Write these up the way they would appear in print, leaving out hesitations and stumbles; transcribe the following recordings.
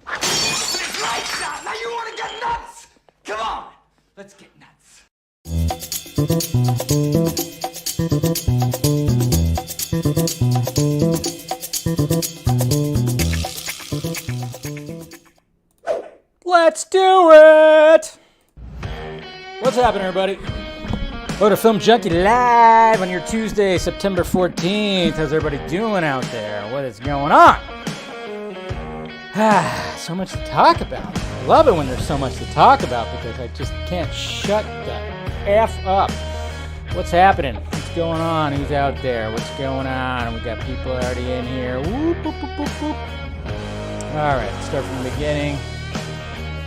Lights out! Now you want to get nuts? Come on! Let's get nuts. Let's do it! What's happening, everybody? Go to Film Junkie live on your Tuesday, September 14th. How's everybody doing out there? What is going on? So much to talk about. I love it when there's so much to talk about because I just can't shut the F up. What's happening? What's going on? Who's out there? What's going on? We got people already in here. Whoop, whoop, whoop, whoop, whoop. All right, let's start from the beginning.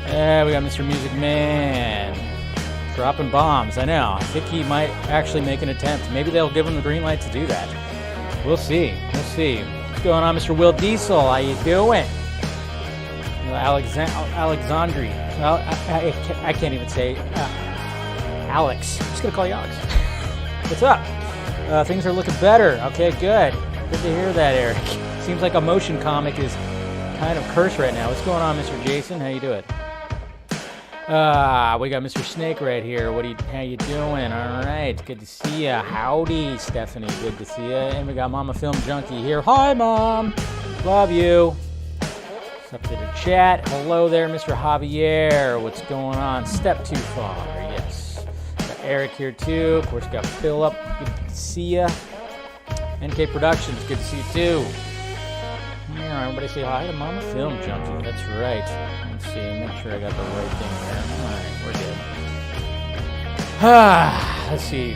We got Mr. Music Man dropping bombs. I know. I think he might actually make an attempt. Maybe they'll give him the green light to do that. We'll see. We'll see. What's going on, Mr. Will Diesel? How you doing? Alexandri. Well, I can't even say Alex. I'm just going to call you Alex. What's up? Things are looking better. Okay, good. Good to hear that, Eric. Seems like a motion comic is kind of cursed right now. What's going on, Mr. Jason? How you doing? We got Mr. Snake right here. How you doing? All right. Good to see ya. Howdy, Stephanie. Good to see ya. And we got Mama Film Junkie here. Hi, Mom. Love you. Up to the chat. Hello there, Mr. Javier. What's going on? Step too far. Yes. Got Eric here too. Of course, got Philip. Good to see ya. NK Productions. Good to see you too. Yeah, everybody say hi to Mama Film Junkie. That's right. Let's see. Make sure I got the right thing there. All right, we're good. Let's see.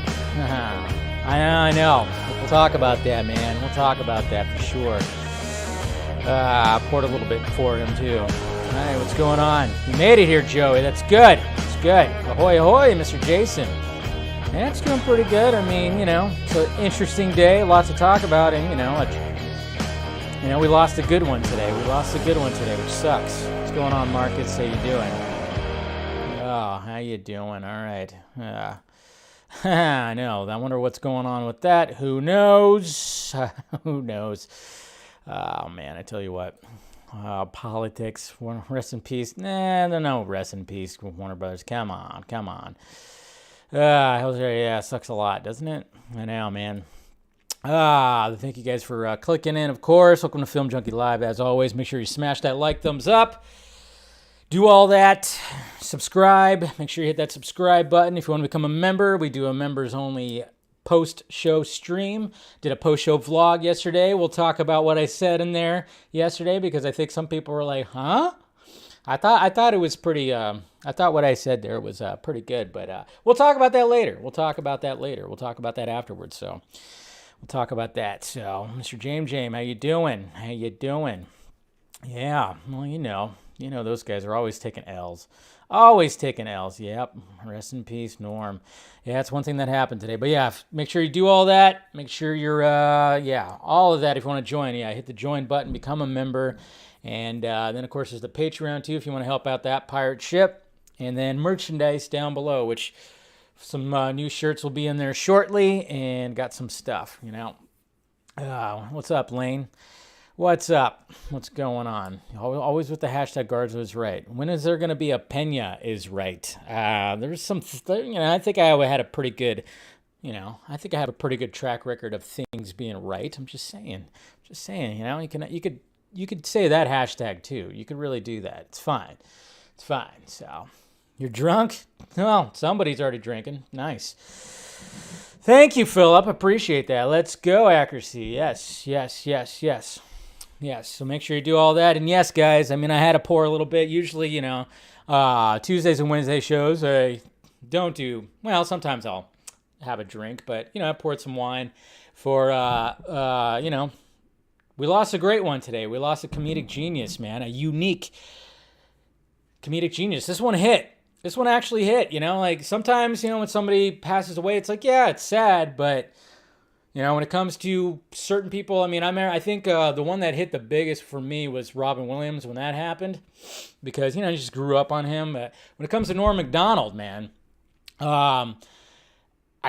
I know. We'll talk about that, man. We'll talk about that for sure. I poured a little bit for him, too. All right, what's going on? You made it here, Joey. That's good. That's good. Ahoy, ahoy, Mr. Jason. Yeah, it's doing pretty good. I mean, it's an interesting day. Lots to talk about. And, we lost a good one today. Which sucks. What's going on, Marcus? How you doing? Oh, how you doing? All right. I know. I wonder what's going on with that. Who knows? Who knows? Oh, man, I tell you what. Politics. Rest in peace. No, rest in peace, Warner Brothers. Come on. Yeah, sucks a lot, doesn't it? I know, man. Thank you guys for clicking in, of course. Welcome to Film Junkie Live, as always. Make sure you smash that like, thumbs up. Do all that. Subscribe. Make sure you hit that subscribe button. If you want to become a member, we do a members-only post-show stream. Did a post-show vlog yesterday. We'll talk about what I said in there yesterday because I think some people were like, huh? I thought it was pretty, I thought what I said there was pretty good, but we'll talk about that later. We'll talk about that afterwards, so we'll talk about that. So, Mr. James, how you doing? Yeah, well, those guys are always taking L's. Yep. Rest in peace, Norm. Yeah, that's one thing that happened today. But yeah, make sure you do all that. Make sure you're, all of that if you want to join. Yeah, hit the join button, become a member. And then, of course, there's the Patreon, too, if you want to help out that pirate ship. And then merchandise down below, which some new shirts will be in there shortly. And got some stuff, What's up, Lane? What's up? What's going on? Always with the hashtag Guards is right. When is there going to be a Pena is right? There's some, I think I had a pretty good, track record of things being right. I'm just saying, you could say that hashtag too. You could really do that. It's fine. So, you're drunk? Well, somebody's already drinking. Nice. Thank you, Philip. Appreciate that. Let's go, accuracy. Yes. Yes, so make sure you do all that. And yes, guys, I had to pour a little bit. Usually, Tuesdays and Wednesday shows, I don't do, well, sometimes I'll have a drink. But, I poured some wine for, we lost a great one today. We lost a comedic genius, man, a unique comedic genius. This one hit. This one actually hit, sometimes, when somebody passes away, it's like, yeah, it's sad, but when it comes to certain people, I think the one that hit the biggest for me was Robin Williams when that happened, because, I just grew up on him. But when it comes to Norm Macdonald, man, I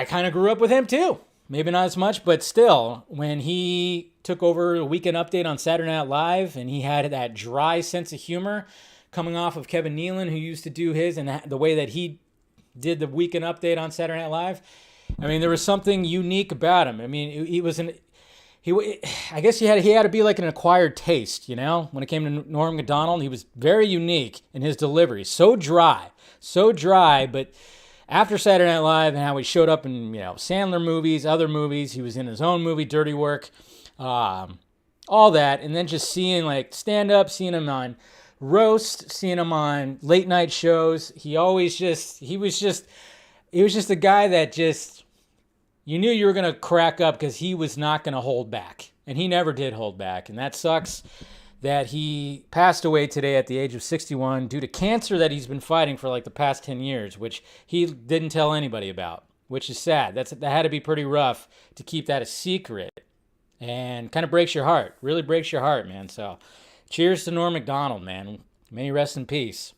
kind of grew up with him too. Maybe not as much, but still, when he took over the Weekend Update on Saturday Night Live, and he had that dry sense of humor coming off of Kevin Nealon, who used to do his, and the way that he did the Weekend Update on Saturday Night Live. I mean, there was something unique about him. I mean, I guess he had to be like an acquired taste, you know? When it came to Norm Macdonald, he was very unique in his delivery. So dry, but after Saturday Night Live and how he showed up in, Sandler movies, other movies, he was in his own movie, Dirty Work, all that, and then just seeing like stand-up, seeing him on roast, seeing him on late night shows, he was just a guy that just, you knew you were going to crack up because he was not going to hold back. And he never did hold back. And that sucks that he passed away today at the age of 61 due to cancer that he's been fighting for like the past 10 years, which he didn't tell anybody about, which is sad. That had to be pretty rough to keep that a secret. And kind of breaks your heart. Really breaks your heart, man. So cheers to Norm Macdonald, man. May he rest in peace.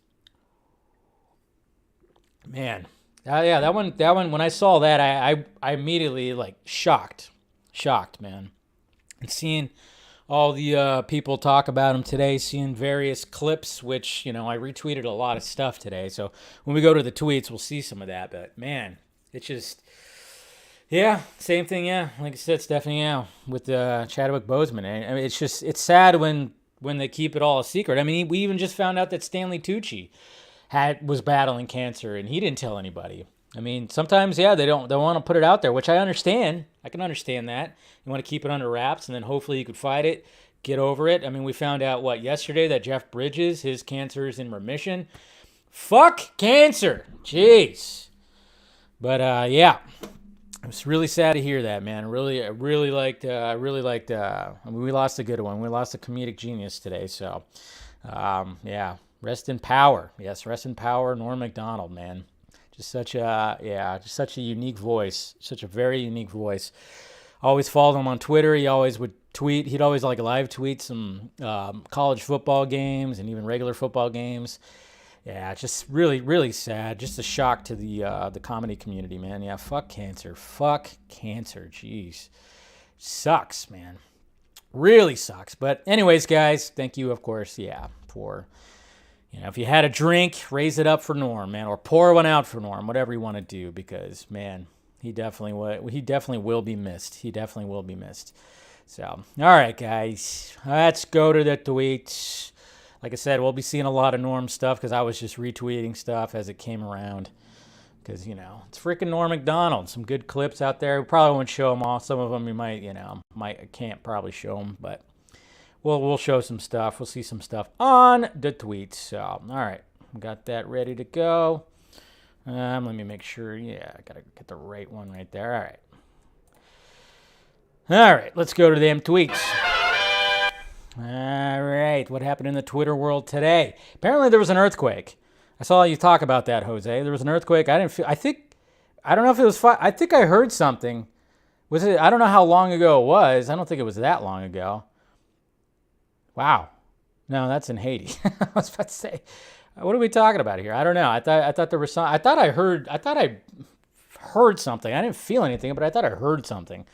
Man. Yeah, that one. When I saw that, I immediately like shocked, man. And seeing all the people talk about him today, seeing various clips, which I retweeted a lot of stuff today. So when we go to the tweets, we'll see some of that. But man, it's just, yeah, same thing. Yeah, like I said, Stephanie, with Chadwick Boseman. I mean, it's sad when they keep it all a secret. I mean, we even just found out that Stanley Tucci was battling cancer, and he didn't tell anybody. I mean, sometimes, they don't want to put it out there, which I understand. I can understand that. You want to keep it under wraps, and then hopefully you could fight it, get over it. I mean, we found out, yesterday, that Jeff Bridges, his cancer is in remission. Fuck cancer. Jeez. But, yeah. It was really sad to hear that, man. I really liked, I mean, we lost a good one. We lost a comedic genius today, so, yeah. Rest in power. Yes, rest in power, Norm Macdonald, man. Just such a unique voice. Such a very unique voice. Always followed him on Twitter. He always would tweet. He'd always live tweet some college football games and even regular football games. Yeah, just really, really sad. Just a shock to the comedy community, man. Yeah, fuck cancer. Fuck cancer. Jeez. Sucks, man. Really sucks. But anyways, guys, thank you, of course, for... if you had a drink, raise it up for Norm, man, or pour one out for Norm, whatever you want to do, because, man, he definitely will be missed. He definitely will be missed. So, all right, guys, let's go to the tweets. Like I said, we'll be seeing a lot of Norm stuff because I was just retweeting stuff as it came around. Because, it's freaking Norm Macdonald. Some good clips out there. We probably won't show them all. Some of them you can't probably show them, but... We'll show some stuff. We'll see some stuff on the tweets. So, all right. Got that ready to go. Let me make sure. Yeah, I got to get the right one right there. All right. All right. Let's go to them tweets. All right. What happened in the Twitter world today? Apparently there was an earthquake. I saw you talk about that, Jose. There was an earthquake. I don't know if it was, I think I heard something. I don't know how long ago it was. I don't think it was that long ago. Wow. No, that's in Haiti. I was about to say, what are we talking about here? I don't know. I thought there was some. I thought I heard something. I didn't feel anything, but I thought I heard something.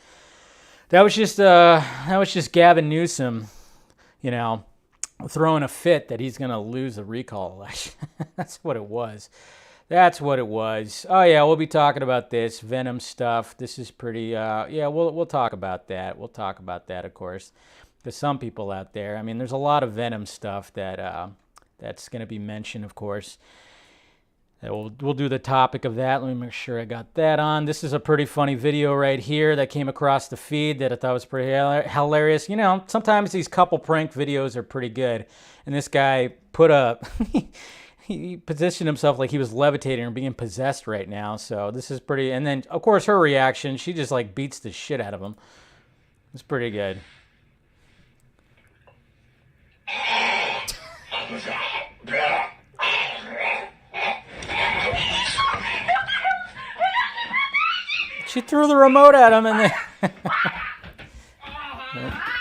That was just Gavin Newsom, throwing a fit that he's gonna lose the recall election. That's what it was. Oh yeah, we'll be talking about this Venom stuff. This is pretty. We'll talk about that. We'll talk about that, of course. There's some people out there. I mean, there's a lot of Venom stuff that's going to be mentioned, of course. We'll do the topic of that. Let me make sure I got that on. This is a pretty funny video right here that came across the feed that I thought was pretty hilarious. Sometimes these couple prank videos are pretty good. And this guy he positioned himself like he was levitating or being possessed right now. So this is pretty. And then, of course, her reaction, she just beats the shit out of him. It's pretty good. She threw the remote at him and then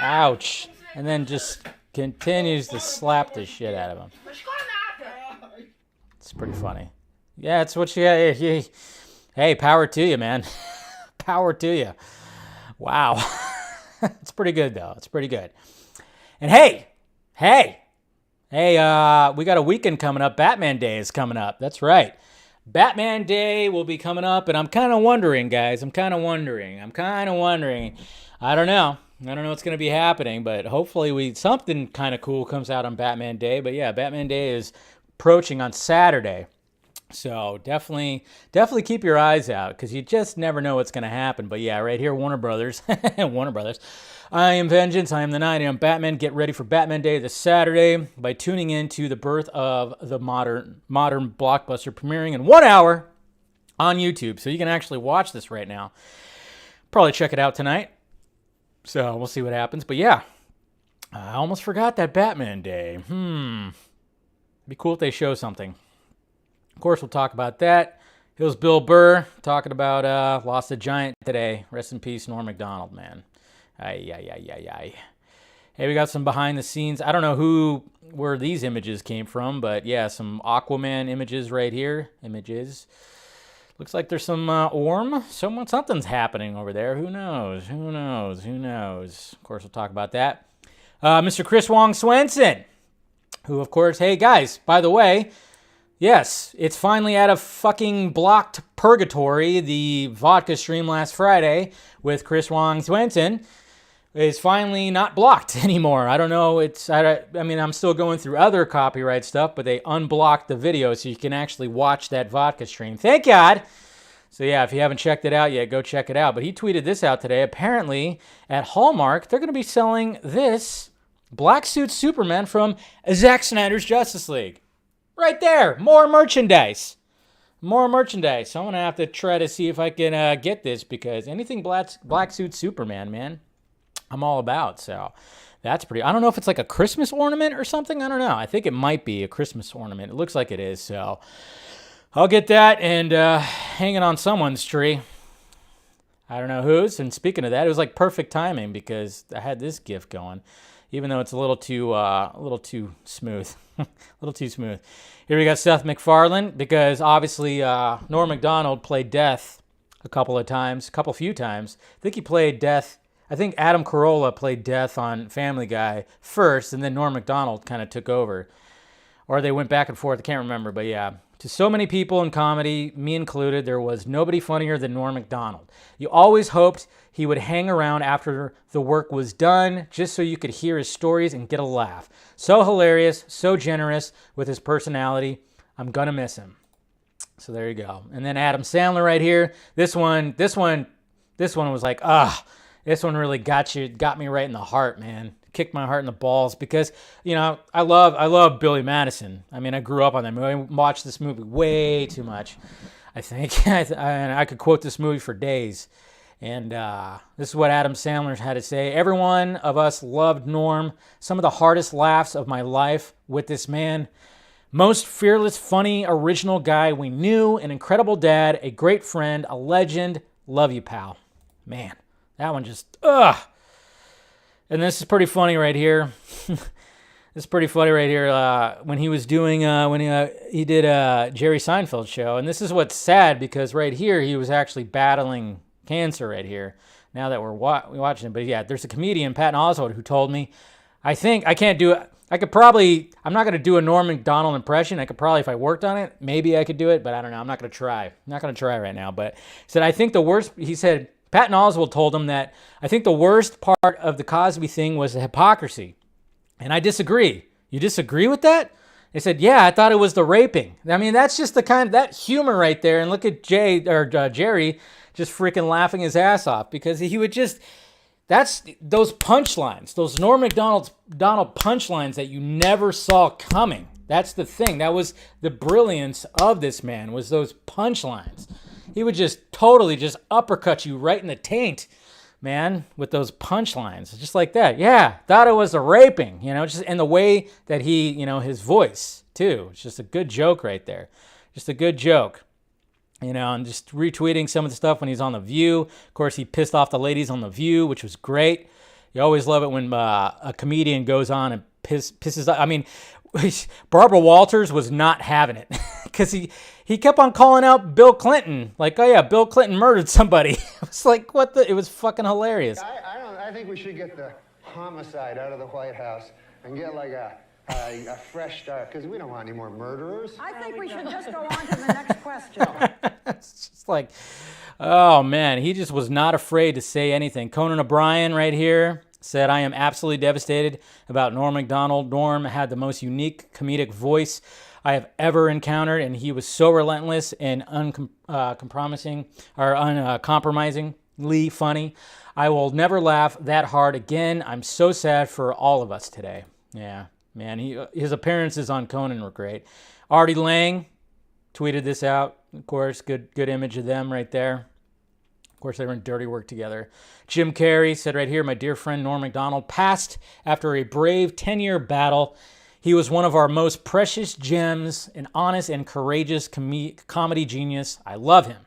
ouch, and then just continues to slap the shit out of him. It's pretty funny. Yeah, it's what hey, power to you, man. Power to you. Wow. It's pretty good, though. It's pretty good. And hey, we got a weekend coming up. Batman Day is coming up. That's right. Batman Day will be coming up, and I'm kind of wondering, guys. I'm kind of wondering. I don't know what's going to be happening, but hopefully something kind of cool comes out on Batman Day. But yeah, Batman Day is approaching on Saturday. So definitely keep your eyes out, because you just never know what's going to happen. But yeah, right here, Warner Brothers. I am Vengeance. I am the Night. I am Batman. Get ready for Batman Day this Saturday by tuning in to the birth of the modern blockbuster, premiering in 1 hour on YouTube. So you can actually watch this right now. Probably check it out tonight. So we'll see what happens. But yeah, I almost forgot that Batman Day. Be cool if they show something. Of course, we'll talk about that. Here's Bill Burr talking about lost a giant today. Rest in peace, Norm Macdonald, man. Ay. Hey, we got some behind the scenes. I don't know where these images came from, but yeah, some Aquaman images right here. Looks like there's some Orm. Something's happening over there. Who knows? Of course, we'll talk about that. Mr. Chris Wong Swenson, who, of course, hey, guys, by the way, yes, it's finally out of fucking blocked purgatory. The vodka stream last Friday with Chris Wong Swenson is finally not blocked anymore. I don't know. I'm still going through other copyright stuff, but they unblocked the video so you can actually watch that vodka stream. Thank God. So yeah, if you haven't checked it out yet, go check it out. But he tweeted this out today. Apparently, at Hallmark, they're going to be selling this black suit Superman from Zack Snyder's Justice League. Right there. More merchandise. I'm going to have to try to see if I can get this, because anything black suit Superman, man, I'm all about. So that's pretty. I don't know if it's like a Christmas ornament or something. I don't know. I think it might be a Christmas ornament. It looks like it is. So I'll get that and hang it on someone's tree. I don't know whose. And speaking of that, it was like perfect timing, because I had this GIF going, even though it's a little too smooth. Here we got Seth MacFarlane, because obviously Norm Macdonald played Death a few times. I think he played Death. I think Adam Carolla played Death on Family Guy first, and then Norm Macdonald kind of took over. Or they went back and forth. I can't remember. But yeah, to so many people in comedy, me included, there was nobody funnier than Norm Macdonald. You always hoped he would hang around after the work was done, just so you could hear his stories and get a laugh. So hilarious, so generous with his personality. I'm going to miss him. So there you go. And then Adam Sandler right here. This one was like, this one really got me right in the heart, man. Kicked my heart in the balls, because, I love Billy Madison. I mean, I grew up on that movie. I watched this movie way too much, I think. And I could quote this movie for days. And this is what Adam Sandler had to say. Every one of us loved Norm. Some of the hardest laughs of my life with this man. Most fearless, funny, original guy we knew. An incredible dad. A great friend. A legend. Love you, pal. Man, that one just, And this is pretty funny right here. When he was doing, he did a Jerry Seinfeld show. And this is what's sad, because right here, he was actually battling cancer right here, now that we're watching it. But yeah, there's a comedian, Patton Oswalt, who told me, I'm not going to do a Norm Macdonald impression. I could probably, if I worked on it, maybe I could do it, but I don't know. I'm not going to try. I'm not going to try right now. But he said, Patton Oswalt told him that I think the worst part of the Cosby thing was the hypocrisy. And I disagree. You disagree with that? They said, yeah, I thought it was the raping. I mean, that's just that humor right there. And look at Jerry just freaking laughing his ass off, because he would that's those punchlines, those Norm Macdonald punchlines that you never saw coming. That's the thing. That was the brilliance of this man, was those punchlines. He would just totally just uppercut you right in the taint, man, with those punchlines, just like that. Yeah, thought it was a raping, just in the way that he, his voice too. It's just a good joke right there. Just a good joke. And just retweeting some of the stuff when he's on The View. Of course, he pissed off the ladies on The View, which was great. You always love it when a comedian goes on and pisses off. I mean, Barbara Walters was not having it, because he kept on calling out Bill Clinton. Like, oh yeah, Bill Clinton murdered somebody. It was like, it was fucking hilarious. I I think we should get the homicide out of the White House and get like a fresh start, because we don't want any more murderers. I think we should just go on to the next question. It's just like, oh man, he just was not afraid to say anything. Conan O'Brien right here said, I am absolutely devastated about Norm Macdonald. Norm had the most unique comedic voice I have ever encountered, and he was so relentless and uncompromisingly funny. I will never laugh that hard again. I'm so sad for all of us today. Yeah, man, his appearances on Conan were great. Artie Lang tweeted this out. Of course, good image of them right there. Of course, they were in Dirty Work together. Jim Carrey said right here, my dear friend Norm Macdonald passed after a brave 10-year battle. He was one of our most precious gems, an honest and courageous comedy genius. I love him.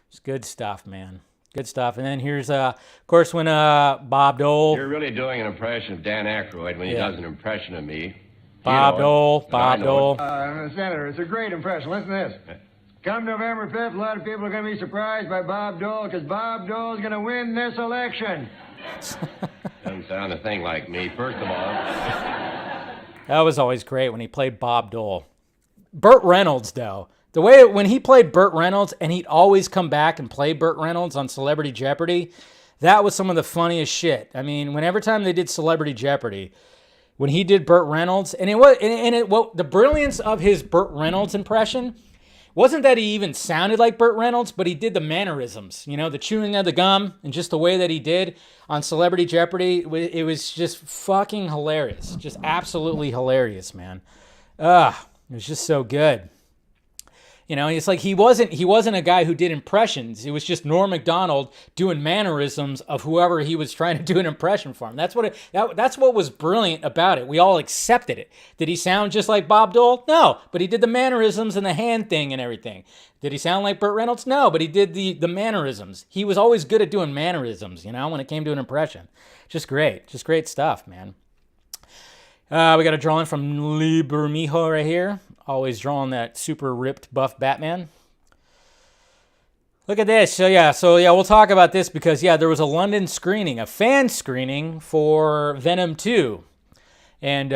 It's good stuff, man. Good stuff. And then here's, of course, when Bob Dole... You're really doing an impression of Dan Aykroyd when he does an impression of me. Bob Dole. Senator, it's a great impression. Listen to this. Come November 5th, a lot of people are going to be surprised by Bob Dole, because Bob Dole's going to win this election. Doesn't sound a thing like me, first of all. That was always great when he played Bob Dole. Burt Reynolds, though. The way when he played Burt Reynolds, and he'd always come back and play Burt Reynolds on Celebrity Jeopardy, that was some of the funniest shit. I mean, whenever time they did Celebrity Jeopardy, when he did Burt Reynolds, the brilliance of his Burt Reynolds impression wasn't that he even sounded like Burt Reynolds, but he did the mannerisms, the chewing of the gum, and just the way that he did on Celebrity Jeopardy. It was just fucking hilarious. Just absolutely hilarious, man. It was just so good. It's like he wasn't a guy who did impressions. It was just Norm Macdonald doing mannerisms of whoever he was trying to do an impression for him. That's what was brilliant about it. We all accepted it. Did he sound just like Bob Dole? No, but he did the mannerisms and the hand thing and everything. Did he sound like Burt Reynolds? No, but he did the mannerisms. He was always good at doing mannerisms, when it came to an impression. Just great stuff, man. We got a drawing from Lee Bermejo right here. Always drawing that super ripped buff Batman. Look at this. So we'll talk about this because there was a London screening, a fan screening for Venom 2. And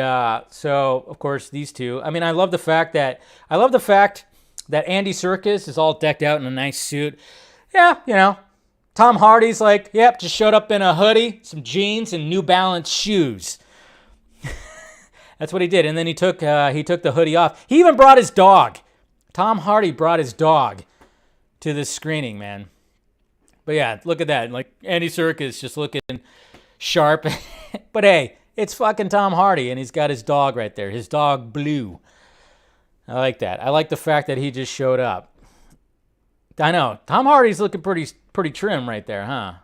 so of course these two. I mean, I love the fact that Andy Serkis is all decked out in a nice suit. Yeah, Tom Hardy's like, yep, just showed up in a hoodie, some jeans, and New Balance shoes. That's what he did. And then he took the hoodie off. He even brought his dog. Tom Hardy brought his dog to this screening, man. But yeah, look at that. Like Andy Serkis just looking sharp. But hey, it's fucking Tom Hardy, and he's got his dog right there. His dog, Blue. I like that. I like the fact that he just showed up. I know. Tom Hardy's looking pretty trim right there, huh?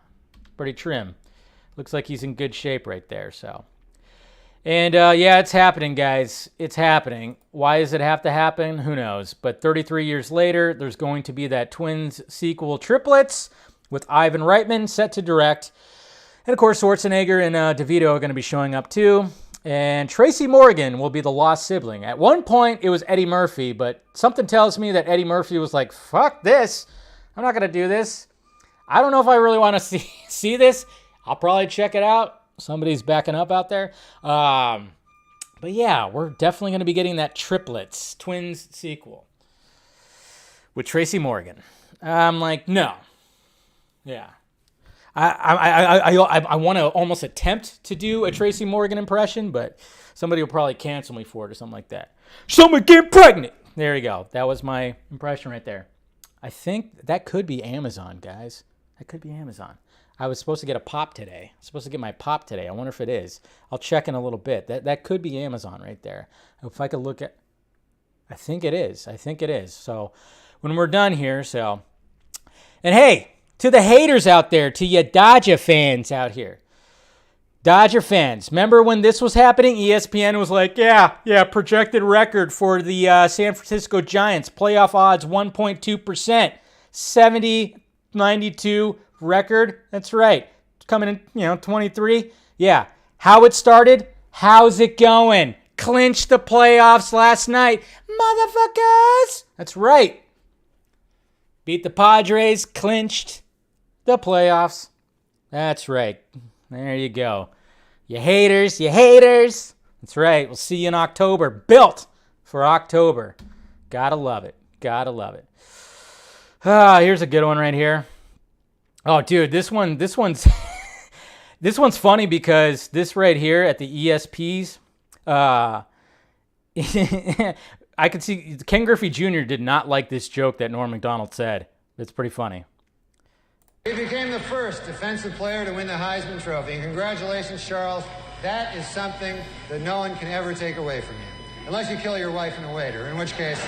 Pretty trim. Looks like he's in good shape right there, so... And it's happening, guys. It's happening. Why does it have to happen? Who knows? But 33 years later, there's going to be that Twins sequel, Triplets, with Ivan Reitman set to direct. And of course, Schwarzenegger and DeVito are going to be showing up too. And Tracy Morgan will be the lost sibling. At one point, it was Eddie Murphy, but something tells me that Eddie Murphy was like, fuck this. I'm not going to do this. I don't know if I really want to see this. I'll probably check it out. Somebody's backing up out there. But yeah, we're definitely going to be getting that Triplets Twins sequel with Tracy Morgan. I'm like, no. Yeah. I want to almost attempt to do a Tracy Morgan impression, but somebody will probably cancel me for it or something like that. Someone get pregnant. There you go. That was my impression right there. I think that could be Amazon, guys. That could be Amazon. I was supposed to get a pop today. I'm supposed to get my pop today. I wonder if it is. I'll check in a little bit. That could be Amazon right there. If I could look at... I think it is. So when we're done here, so... And hey, to the haters out there, to you Dodger fans out here. Dodger fans, remember when this was happening? ESPN was like, yeah, projected record for the San Francisco Giants. Playoff odds 1.2%. 70-92 record. That's right. Coming in, 23. Yeah. How it started? How's it going? Clinched the playoffs last night. Motherfuckers! That's right. Beat the Padres. Clinched the playoffs. That's right. There you go. You haters, you haters. That's right. We'll see you in October. Built for October. Gotta love it. Gotta love it. Here's a good one right here. Oh, dude, this one's this one's funny because this right here at the ESPs, I could see Ken Griffey Jr. did not like this joke that Norm Macdonald said. It's pretty funny. He became the first defensive player to win the Heisman Trophy. And congratulations, Charles. That is something that no one can ever take away from you. Unless you kill your wife and a waiter, in which case...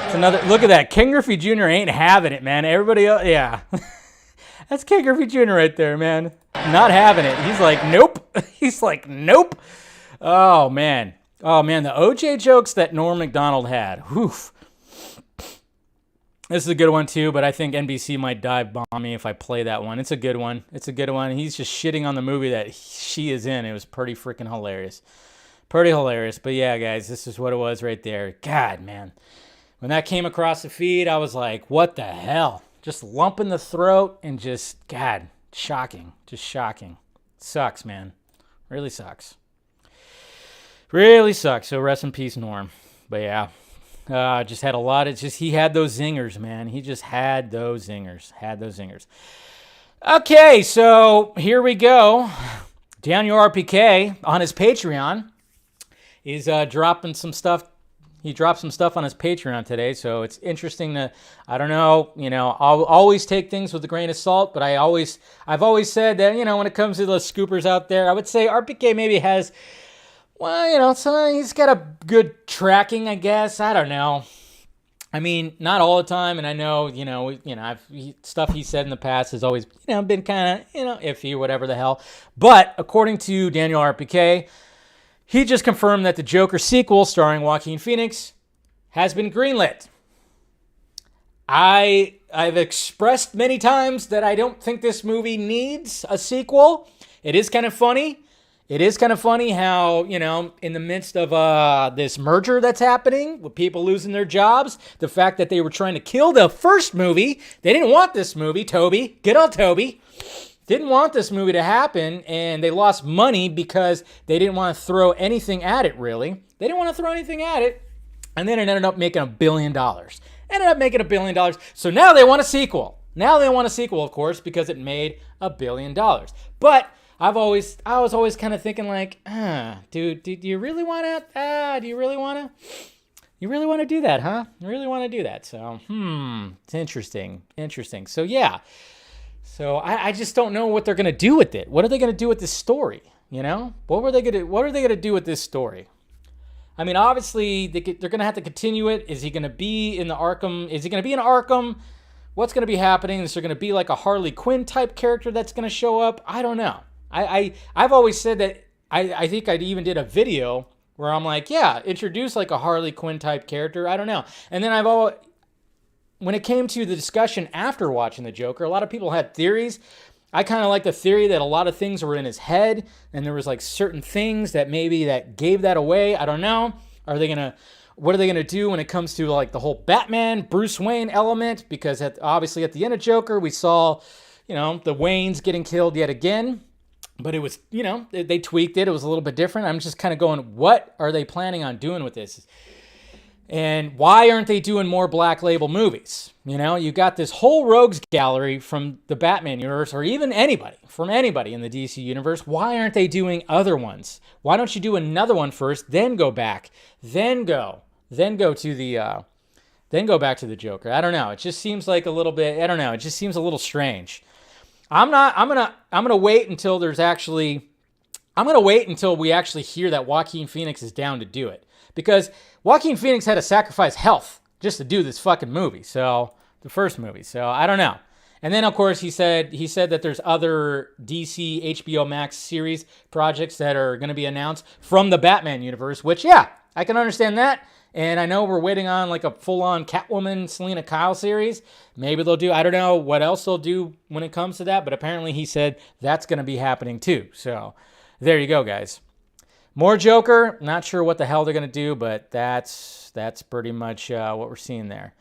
It's another look at that. Ken Griffey Jr. ain't having it, man. Everybody else, yeah. That's Ken Griffey Jr. right there, man. Not having it. He's like, nope. He's like, nope. Oh, man. Oh, man. The OJ jokes that Norm Macdonald had. Whew. This is a good one, too, but I think NBC might dive bomb me if I play that one. It's a good one. It's a good one. He's just shitting on the movie that she is in. It was pretty freaking hilarious. Pretty hilarious. But, yeah, guys, this is what it was right there. God, man. When that came across the feed, I was like, what the hell? Just lump in the throat and just, God, shocking. Just shocking. Sucks, man. Really sucks. Really sucks. So rest in peace, Norm. But, yeah. Just had a lot of, he had those zingers, man. He just had those zingers. Okay, so here we go. Daniel RPK on his Patreon is dropping some stuff. He dropped some stuff on his Patreon today, so it's interesting to, I don't know, I'll always take things with a grain of salt, but I've always said that, when it comes to the scoopers out there, I would say RPK maybe has, well, so he's got a good tracking, I guess. I don't know. I mean, not all the time, and I know, stuff he said in the past has always, been kind of, iffy or whatever the hell. But according to Daniel RPK, he just confirmed that the Joker sequel starring Joaquin Phoenix has been greenlit. I've expressed many times that I don't think this movie needs a sequel. It is kind of funny. It is kind of funny how, in the midst of this merger that's happening with people losing their jobs, the fact that they were trying to kill the first movie, they didn't want this movie, Toby, good old Toby, didn't want this movie to happen, and they lost money because they didn't want to throw anything at it, really. They didn't want to throw anything at it, and then it ended up making $1 billion. So now they want a sequel. Of course, because it made $1 billion. But I was always kind of thinking like, dude, do you really want to? You really want to do that, huh? You really want to do that? So, it's interesting. So yeah, so I just don't know what they're gonna do with it. What are they gonna do with this story? What are they gonna do with this story? I mean, obviously they're gonna have to continue it. Is he gonna be in the Arkham? Is he gonna be in Arkham? What's gonna be happening? Is there gonna be like a Harley Quinn type character that's gonna show up? I don't know. I've always said that I think I even did a video where I'm like, yeah, introduce like a Harley Quinn type character. I don't know. And then when it came to the discussion after watching the Joker, a lot of people had theories. I kind of like the theory that a lot of things were in his head and there was like certain things that maybe that gave that away. I don't know. What are they going to do when it comes to like the whole Batman, Bruce Wayne element? Because obviously at the end of Joker, we saw, the Waynes getting killed yet again. But it was, they tweaked it. It was a little bit different. I'm just kind of going, what are they planning on doing with this? And why aren't they doing more Black Label movies? You got this whole rogues gallery from the Batman universe, or even anybody in the DC universe. Why aren't they doing other ones? Why don't you do another one first, then go back, then go back to the Joker? I don't know. It just seems like a little bit, I don't know. It just seems a little strange. I'm gonna wait until we actually hear that Joaquin Phoenix is down to do it. Because Joaquin Phoenix had to sacrifice health just to do this fucking movie. So the first movie. So I don't know. And then of course he said that there's other DC HBO Max series projects that are going to be announced from the Batman universe, which yeah, I can understand that. And I know we're waiting on like a full-on Catwoman, Selena Kyle series. Maybe they'll do, I don't know what else they'll do when it comes to that, but apparently he said that's going to be happening too. So there you go, guys. More Joker. Not sure what the hell they're going to do, but that's pretty much what we're seeing there.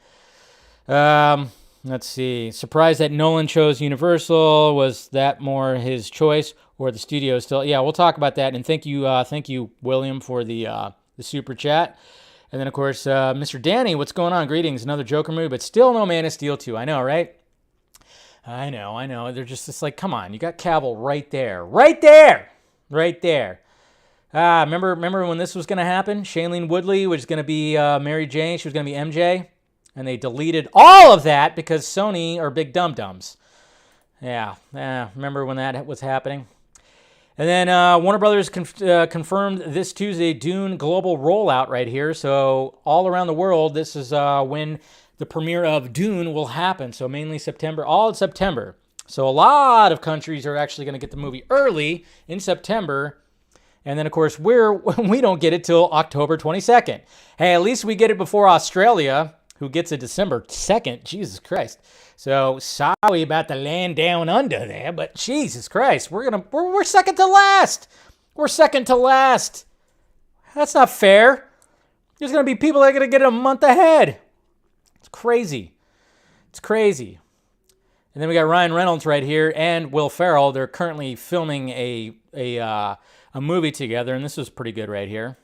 Let's see. Surprised that Nolan chose Universal. Was that more his choice or the studio still? Yeah, we'll talk about that. And thank you, William, for the super chat. And then, of course, Mr. Danny, what's going on? Greetings. Another Joker movie, but still no Man of Steel 2. I know, right? I know. They're just like, come on. You got Cavill right there. Right there! Right there. Remember when this was going to happen? Shailene Woodley was going to be Mary Jane. She was going to be MJ. And they deleted all of that because Sony are big dum-dums. Yeah, remember when that was happening? And then Warner Brothers confirmed this Tuesday Dune global rollout right here. So all around the world, this is when the premiere of Dune will happen. So mainly September, all in September. So a lot of countries are actually going to get the movie early in September. And then, of course, we don't get it till October 22nd. Hey, at least we get it before Australia, who gets it December 2nd. Jesus Christ. So sorry about the land down under there, but Jesus Christ, we're second to last. We're second to last. That's not fair. There's going to be people that are going to get it a month ahead. It's crazy. It's crazy. And then we got Ryan Reynolds right here and Will Ferrell. They're currently filming a movie together, and this was pretty good right here.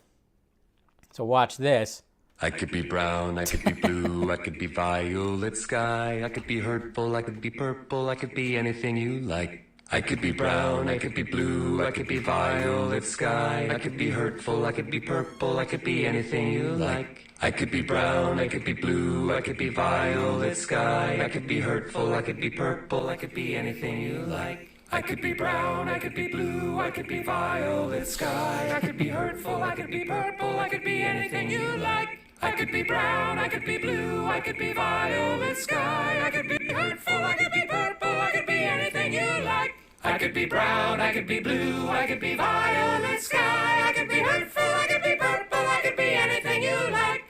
So watch this. I could be brown, I could be blue, I could be violet sky, I could be hurtful, I could be purple, I could be anything you like. I could be brown, I could be blue, I could be violet sky, I could be hurtful, I could be purple, I could be anything you like. I could be brown, I could be blue, I could be violet sky, I could be hurtful, I could be purple, I could be anything you like. I could be brown, I could be blue, I could be violet sky, I could be hurtful, I could be purple, I could be anything you like. I could be brown, I could be blue, I could be violet sky, I could be hurtful, I could be purple, I could be anything you like. I could be brown, I could be blue, I could be violet sky, I could be hurtful, I could be purple, I could be anything you like.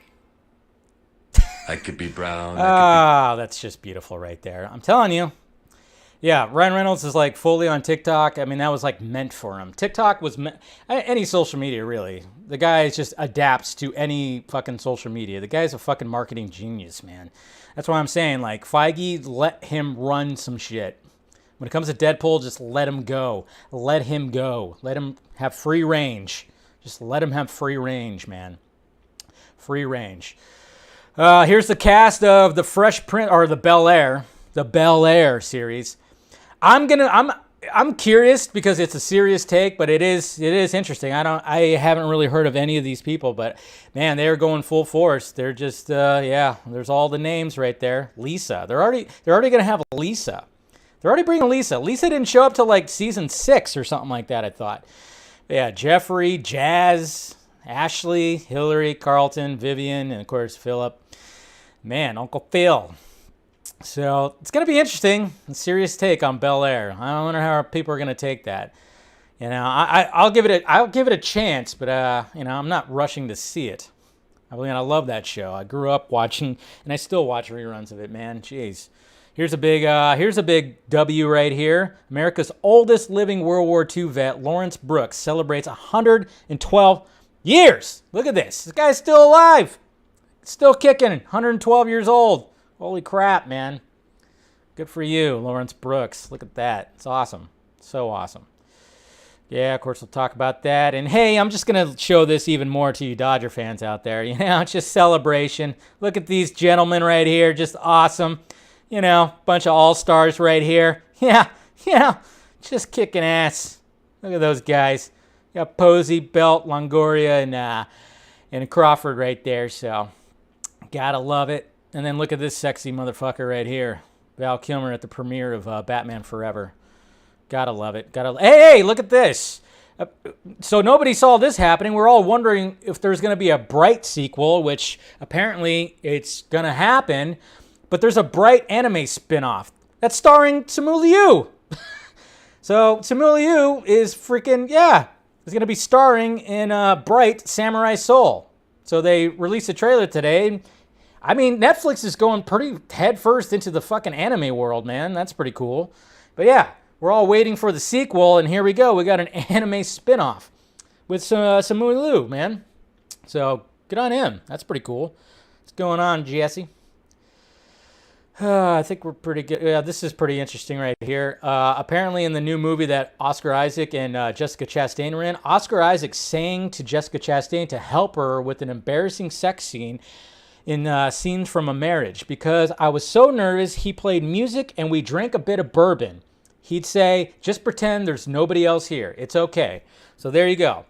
I could be brown. That's just beautiful right there. I'm telling you. Yeah, Ryan Reynolds is like fully on TikTok. I mean, that was like meant for him. TikTok was any social media, really. The guy just adapts to any fucking social media. The guy's a fucking marketing genius, man. That's why I'm saying, like, Feige, let him run some shit. When it comes to Deadpool, just let him go. Let him go. Let him have free range. Just let him have free range, man. Free range. Here's the cast of the Fresh Prince, or the Bel Air series. I'm curious because it's a serious take, but it is interesting. I haven't really heard of any of these people, but man, they're going full force. They're just there's all the names right there. Lisa. They're already going to have Lisa. They're already bringing Lisa. Lisa didn't show up till like season 6 or something like that, I thought. But yeah, Jeffrey, Jazz, Ashley, Hillary, Carlton, Vivian, and of course Philip. Man, Uncle Phil. So it's going to be interesting. A serious take on Bel Air. I wonder how people are going to take that. You know, I'll give it a chance, but I'm not rushing to see it. I mean, I love that show. I grew up watching, and I still watch reruns of it, man. Jeez. Here's a big W right here. America's oldest living World War II vet, Lawrence Brooks, celebrates 112 years. Look at this. This guy's still alive. Still kicking. 112 years old. Holy crap, man. Good for you, Lawrence Brooks. Look at that. It's awesome. So awesome. Yeah, of course, we'll talk about that. And hey, I'm just going to show this even more to you Dodger fans out there. You know, it's just celebration. Look at these gentlemen right here. Just awesome. You know, bunch of all-stars right here. Yeah, just kicking ass. Look at those guys. You got Posey, Belt, Longoria, and Crawford right there. So, gotta love it. And then look at this sexy motherfucker right here. Val Kilmer at the premiere of Batman Forever. Gotta love it. Hey, look at this. So nobody saw this happening. We're all wondering if there's going to be a Bright sequel, which apparently it's going to happen. But there's a Bright anime spinoff that's starring Simu Liu. So Simu Liu is freaking, is going to be starring in Bright Samurai Soul. So they released a trailer today. I mean, Netflix is going pretty headfirst into the fucking anime world, man. That's pretty cool. But yeah, we're all waiting for the sequel, and here we go. We got an anime spinoff with Simu Liu, man. So good on him. That's pretty cool. What's going on, Jesse? I think we're pretty good. Yeah, this is pretty interesting right here. Apparently in the new movie that Oscar Isaac and Jessica Chastain were in, Oscar Isaac sang to Jessica Chastain to help her with an embarrassing sex scene in Scenes from a Marriage. Because I was so nervous, he played music and we drank a bit of bourbon. He'd say, just pretend there's nobody else here. It's okay. So there you go.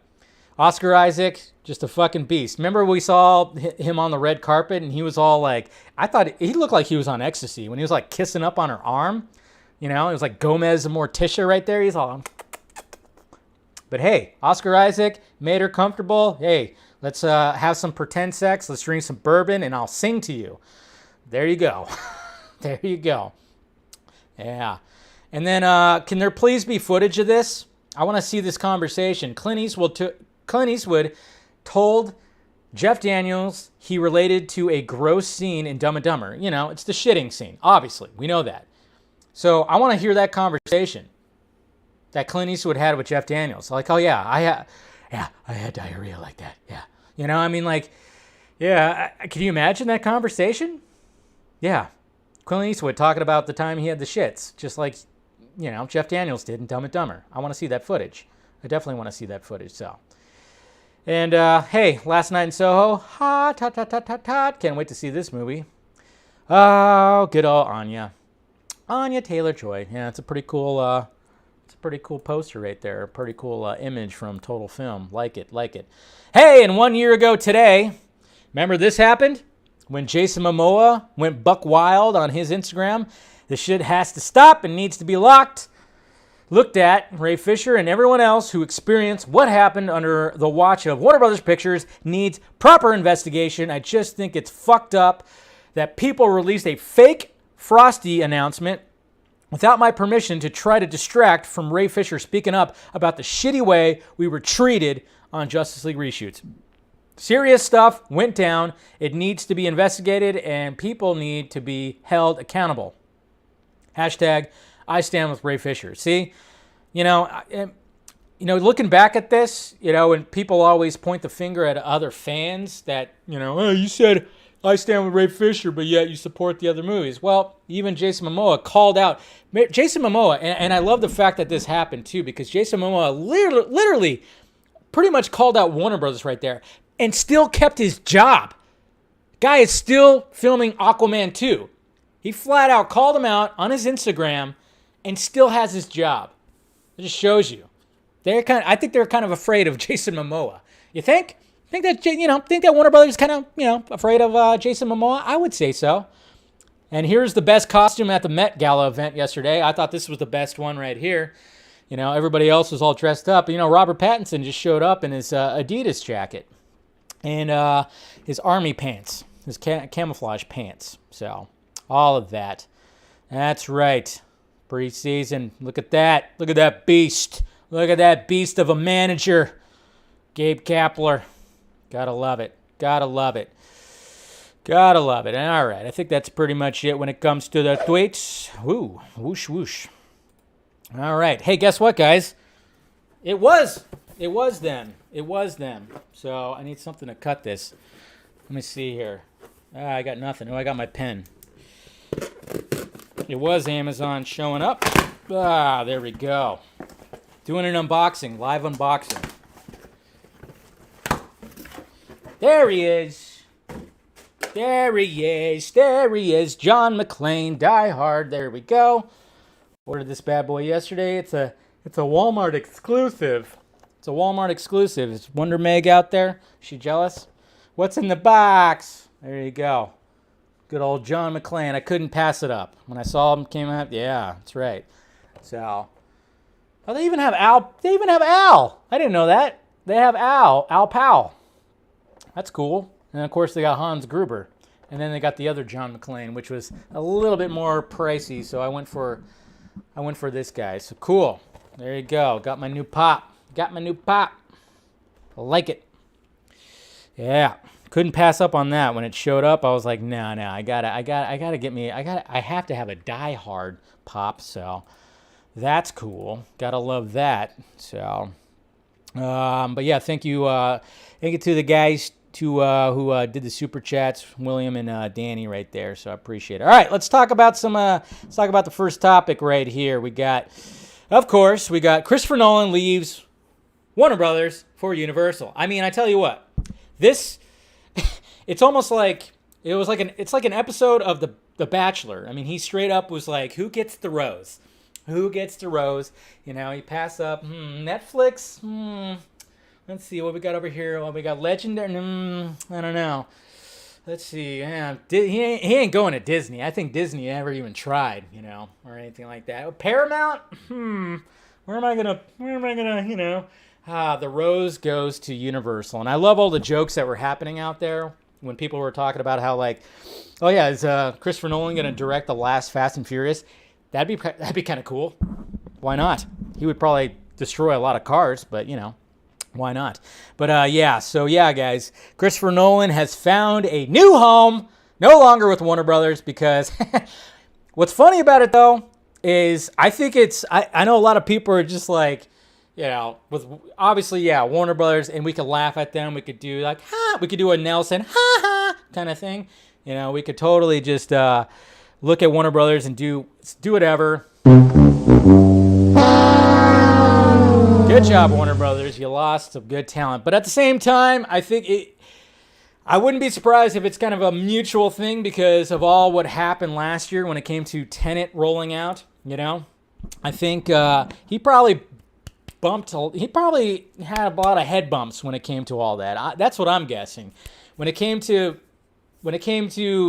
Oscar Isaac, just a fucking beast. Remember we saw him on the red carpet and he was all like, I thought he looked like he was on ecstasy when he was like kissing up on her arm. You know, it was like Gomez and Morticia right there. He's all... But hey, Oscar Isaac made her comfortable. Hey, let's have some pretend sex. Let's drink some bourbon and I'll sing to you. There you go. There you go. Yeah. And then can there please be footage of this? I want to see this conversation. Clint Eastwood told Jeff Daniels he related to a gross scene in Dumb and Dumber. You know, it's the shitting scene. Obviously, we know that. So I want to hear that conversation that Clint Eastwood had with Jeff Daniels. Like, oh yeah, I had diarrhea like that. Yeah, you know, I mean, like, yeah. Can you imagine that conversation? Yeah, Clint Eastwood talking about the time he had the shits, just like, you know, Jeff Daniels did in Dumb and Dumber. I want to see that footage. I definitely want to see that footage. So. And, hey, Last Night in Soho, hot, hot, hot, hot, hot, hot. Can't wait to see this movie. Oh, good old Anya. Anya Taylor-Joy. Yeah, it's a pretty cool poster right there. A pretty cool image from Total Film. Like it, like it. Hey, and 1 year ago today, remember this happened? When Jason Momoa went buck wild on his Instagram. This shit has to stop and needs to be looked at. Ray Fisher and everyone else who experienced what happened under the watch of Warner Brothers Pictures needs proper investigation. I just think it's fucked up that people released a fake Frosty announcement without my permission to try to distract from Ray Fisher speaking up about the shitty way we were treated on Justice League reshoots. Serious stuff went down. It needs to be investigated and people need to be held accountable. Hashtag I stand with Ray Fisher. See, you know, looking back at this, you know, and people always point the finger at other fans that, you know, oh, you said I stand with Ray Fisher, but yet you support the other movies. Well, even Jason Momoa called out. Jason Momoa, and I love the fact that this happened too, because Jason Momoa literally pretty much called out Warner Brothers right there and still kept his job. Guy is still filming Aquaman 2. He flat out called him out on his Instagram and still has his job. It just shows you. I think they're kind of afraid of Jason Momoa. You think? Think that Warner Brothers is kind of, you know, afraid of Jason Momoa? I would say so. And here's the best costume at the Met Gala event yesterday. I thought this was the best one right here. You know, everybody else was all dressed up. You know, Robert Pattinson just showed up in his Adidas jacket and his army pants, his camouflage pants. So, all of that. That's right. Preseason. Look at that. Look at that beast. Look at that beast of a manager. Gabe Kapler. Gotta love it. Gotta love it. Gotta love it. All right. I think that's pretty much it when it comes to the tweets. Woo. Whoosh, whoosh. All right. Hey, guess what, guys? It was them. It was them. So I need something to cut this. Let me see here. I got nothing. Oh, I got my pen. It was Amazon showing up. There we go. Doing an unboxing, live unboxing. There he is. There he is. There he is. John McClane, Die Hard. There we go. Ordered this bad boy yesterday. It's a Walmart exclusive. It's a Walmart exclusive. Is Wonder Meg out there? Is she jealous? What's in the box? There you go. Good old John McClane. I couldn't pass it up. When I saw him came out, yeah, that's right. So, oh, they even have Al. They even have Al. I didn't know that. They have Al Powell. That's cool. And of course they got Hans Gruber. And then they got the other John McClane, which was a little bit more pricey. So I went for this guy. So cool. There you go. Got my new pop. I like it. Yeah. Couldn't pass up on that. When it showed up, I was like, no, I have to have a Die Hard pop. So that's cool. Gotta love that. So, but yeah, thank you to the guys who did the super chats, William and Danny right there. So I appreciate it. All right, let's talk about the first topic right here. We got Christopher Nolan leaves Warner Brothers for Universal. I mean, I tell you what, this it's almost like it's like an episode of The Bachelor. I mean, he straight up was like, who gets the rose? Who gets the rose? You know, he passed up Netflix. Let's see what we got over here. Well, we got Legendary. I don't know. Let's see. Yeah, he ain't going to Disney. I think Disney never even tried, you know, or anything like that. Paramount. Where am I gonna? You know. The rose goes to Universal, and I love all the jokes that were happening out there when people were talking about how, like, oh yeah, is Christopher Nolan gonna direct the last Fast and Furious? That'd be kind of cool. Why not? He would probably destroy a lot of cars, but you know. Why not? But yeah, so yeah, guys, Christopher Nolan has found a new home, no longer with Warner Brothers, because what's funny about it, though, is I think I know a lot of people are just like, you know, with obviously, yeah, Warner Brothers, and we could laugh at them. We could do like, we could do a Nelson, kind of thing. You know, we could totally just look at Warner Brothers and do whatever. Good job, Warner Brothers. You lost some good talent. But at the same time, I think I wouldn't be surprised if it's kind of a mutual thing because of all what happened last year when it came to Tenet rolling out, you know? I think he probably had a lot of head bumps when it came to all that. That's what I'm guessing. When it came to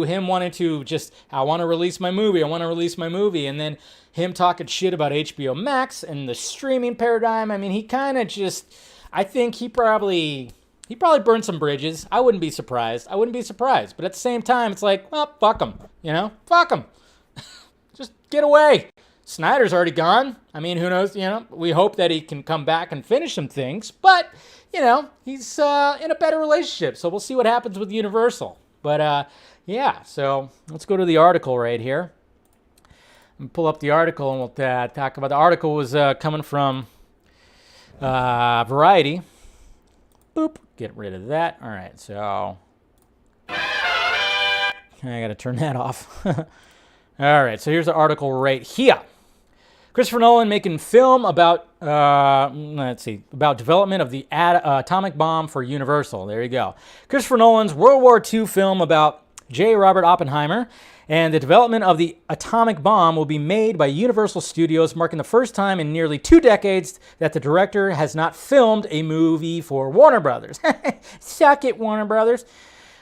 him wanting to just, I want to release my movie, and then him talking shit about HBO Max and the streaming paradigm. I mean, he kind of just, I think he probably burned some bridges. I wouldn't be surprised. But at the same time, it's like, well, fuck him. You know, fuck him. Just get away. Snyder's already gone. I mean, who knows? You know, we hope that he can come back and finish some things. But, you know, he's in a better relationship. So we'll see what happens with Universal. But, yeah, so let's go to the article right here. And pull up the article, and we'll talk about the article. Was coming from Variety. Boop. Get rid of that. All right, so I got to turn that off. All right, so here's the article right here. Christopher Nolan making film about, about development of the atomic bomb for Universal. There you go. Christopher Nolan's World War II film about J. Robert Oppenheimer and the development of the atomic bomb will be made by Universal Studios, marking the first time in nearly 2 decades that the director has not filmed a movie for Warner Brothers. Suck it, Warner Brothers.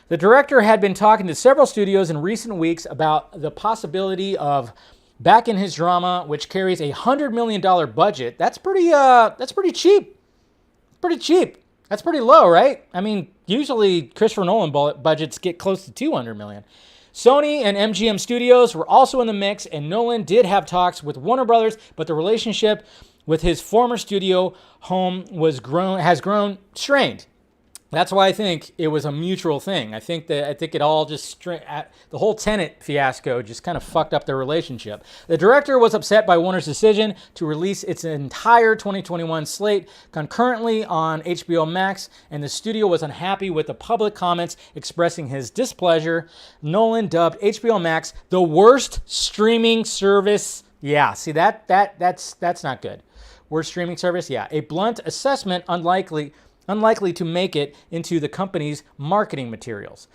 The director had been talking to several studios in recent weeks about the possibility of backing his drama, which carries a $100 million budget. That's pretty cheap. Pretty cheap. That's pretty low, right? I mean, usually Christopher Nolan budgets get close to $200 million. Sony and MGM Studios were also in the mix, and Nolan did have talks with Warner Brothers, but the relationship with his former studio home has grown strained. That's why I think it was a mutual thing. I think it all just the whole Tenet fiasco just kind of fucked up their relationship. The director was upset by Warner's decision to release its entire 2021 slate concurrently on HBO Max, and the studio was unhappy with the public comments expressing his displeasure. Nolan dubbed HBO Max the worst streaming service. Yeah, see that's not good. Worst streaming service? Yeah, a blunt assessment, unlikely to make it into the company's marketing materials.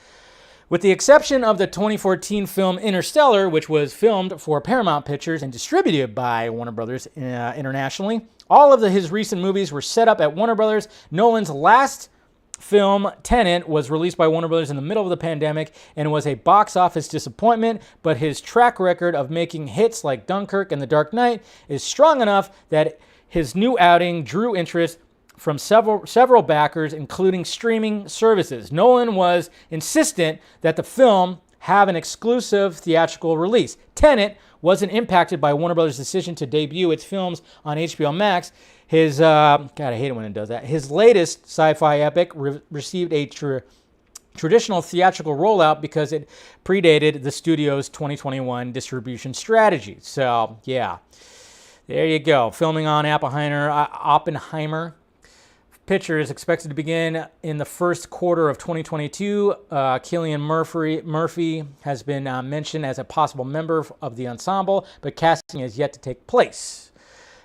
With the exception of the 2014 film Interstellar, which was filmed for Paramount Pictures and distributed by Warner Brothers internationally, all of his recent movies were set up at Warner Brothers. Nolan's last film, Tenet, was released by Warner Brothers in the middle of the pandemic and was a box office disappointment, but his track record of making hits like Dunkirk and The Dark Knight is strong enough that his new outing drew interest from several backers, including streaming services. Nolan was insistent that the film have an exclusive theatrical release. Tenet wasn't impacted by Warner Brothers' decision to debut its films on HBO Max. His, God, I hate it when it does that. His latest sci-fi epic received a traditional theatrical rollout because it predated the studio's 2021 distribution strategy. So, yeah, there you go. Filming on Oppenheimer. picture is expected to begin in the first quarter of 2022. Cillian Murphy has been mentioned as a possible member of the ensemble, but casting has yet to take place.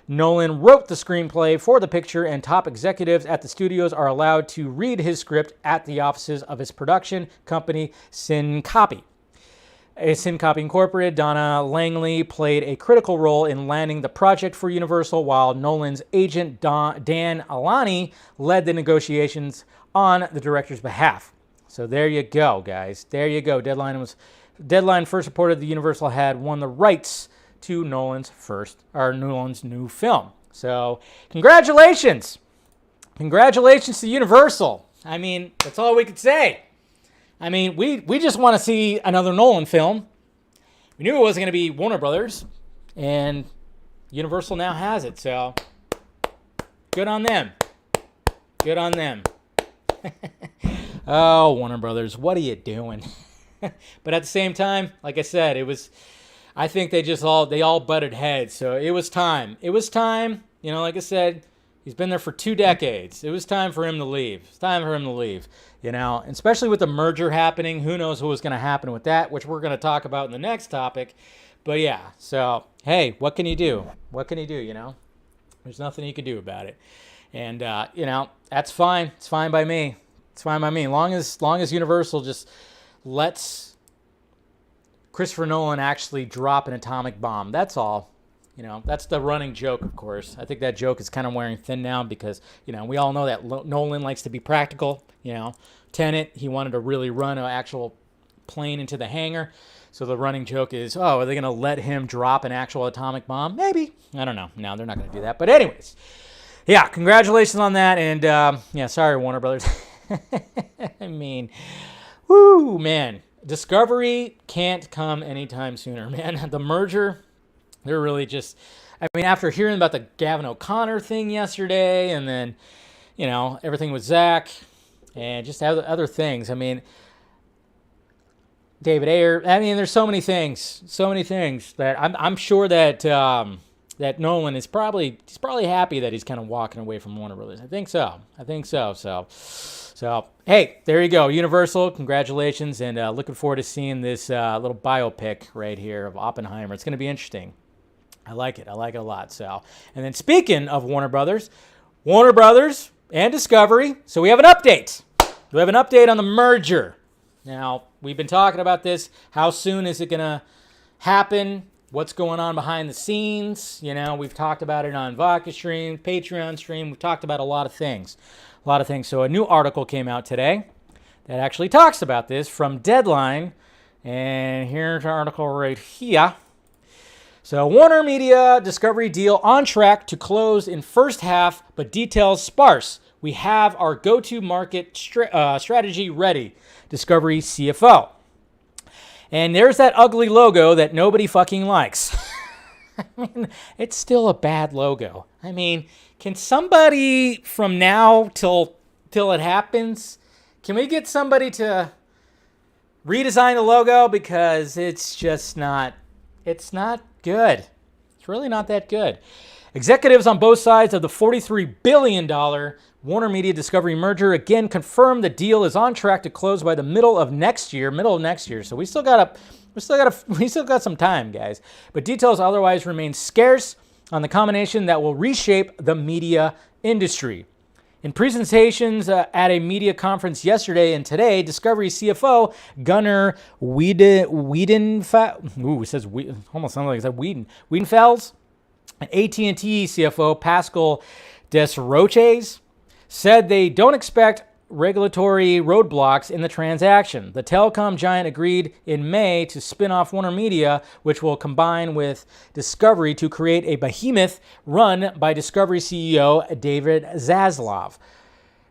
Nolan wrote the screenplay for the picture, and top executives at the studios are allowed to read his script at the offices of his production company, Syncopy. Syncopy Incorporated. Donna Langley played a critical role in landing the project for Universal, while Nolan's agent Dan Alani led the negotiations on the director's behalf. So there you go, guys. There you go. Deadline first reported that Universal had won the rights to Nolan's new film. So congratulations. Congratulations to Universal. I mean, that's all we could say. I mean, we just want to see another Nolan film. We knew it wasn't going to be Warner Brothers, and Universal now has it, so good on them. Good on them. Oh, Warner Brothers, what are you doing? But at the same time, like I said, I think they all butted heads, so it was time. It was time, like I said, he's been there for 2 decades. It was time for him to leave. It's time for him to leave, especially with the merger happening. Who knows what was going to happen with that, which we're going to talk about in the next topic. But yeah, so, hey, what can you do? What can you do, There's nothing you can do about it. And, that's fine. It's fine by me. It's fine by me. Long as Universal just lets Christopher Nolan actually drop an atomic bomb. That's all. That's the running joke, of course. I think that joke is kind of wearing thin now because, we all know that Nolan likes to be practical. Tenet, he wanted to really run an actual plane into the hangar. So the running joke is, are they going to let him drop an actual atomic bomb? Maybe. I don't know. No, they're not going to do that. But anyways, yeah, congratulations on that. And, sorry, Warner Brothers. I mean, whoo, man. Discovery can't come anytime sooner, man. The merger, they're really just, after hearing about the Gavin O'Connor thing yesterday and then, everything with ZACK and just other things. David Ayer. There's so many things that I'm sure that that Nolan is probably happy that he's kind of walking away from Warner Brothers. I think so. So, hey, there you go. Universal, congratulations, and looking forward to seeing this little biopic right here of Oppenheimer. It's going to be interesting. I like it a lot. So, and then speaking of Warner Brothers and Discovery, so we have an update. We have an update on the merger. Now, we've been talking about this. How soon is it going to happen? What's going on behind the scenes? We've talked about it on Vodka Stream, Patreon Stream. We've talked about a lot of things. So a new article came out today that actually talks about this from Deadline. And here's an article right here. So Warner Media Discovery deal on track to close in first half, but details sparse. We have our go-to market strategy ready. Discovery CFO. And there's that ugly logo that nobody fucking likes. It's still a bad logo. Can somebody from now till it happens, can we get somebody to redesign the logo? Because it's just not good. It's really not that good. Executives on both sides of the $43 billion Warner Media Discovery merger again confirmed the deal is on track to close by the middle of next year. So we still got some time, guys. But details otherwise remain scarce on the combination that will reshape the media industry. In presentations at a media conference yesterday and today, Discovery CFO Gunnar Wiedenfels and AT&T CFO Pascal Desroches said they don't expect regulatory roadblocks in the transaction. The telecom giant agreed in May to spin off Warner Media, which will combine with Discovery to create a behemoth run by Discovery CEO David Zaslav.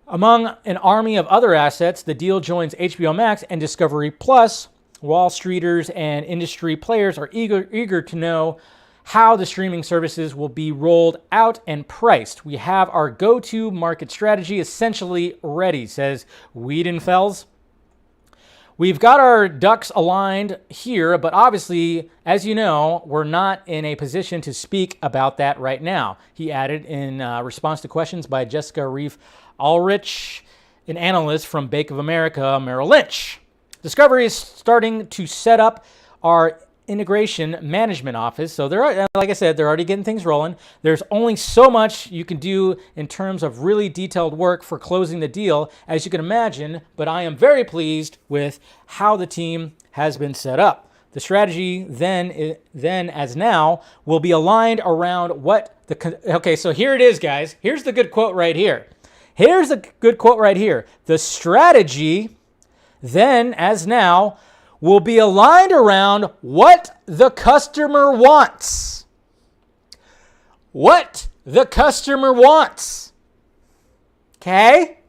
Among an army of other assets, the deal joins HBO Max and Discovery Plus. Wall Streeters and industry players are eager to know how the streaming services will be rolled out and priced. We have our go-to market strategy essentially ready, says Wiedenfels. We've got our ducks aligned here, but obviously, as you know, we're not in a position to speak about that right now, he added in response to questions by Jessica Reif Ulrich, an analyst from Bank of America Merrill Lynch. Discovery is starting to set up our integration management office. So they're, like I said, they're already getting things rolling. There's only so much you can do in terms of really detailed work for closing the deal, as you can imagine, but I am very pleased with how the team has been set up. The strategy then as now will be aligned around what the... Okay, so here it is, guys. Here's the good quote right here. Here's a good quote right here. The strategy then as now will be aligned around what the customer wants. What the customer wants. Okay?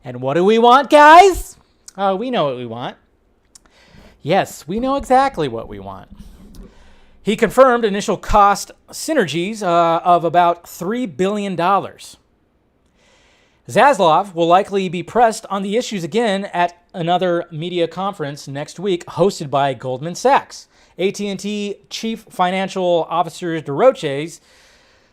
And what do we want, guys? Oh, we know what we want. Yes, we know exactly what we want. He confirmed initial cost synergies of about $3 billion. Zaslav will likely be pressed on the issues again at another media conference next week hosted by Goldman Sachs. AT&T Chief Financial Officer DeRoches,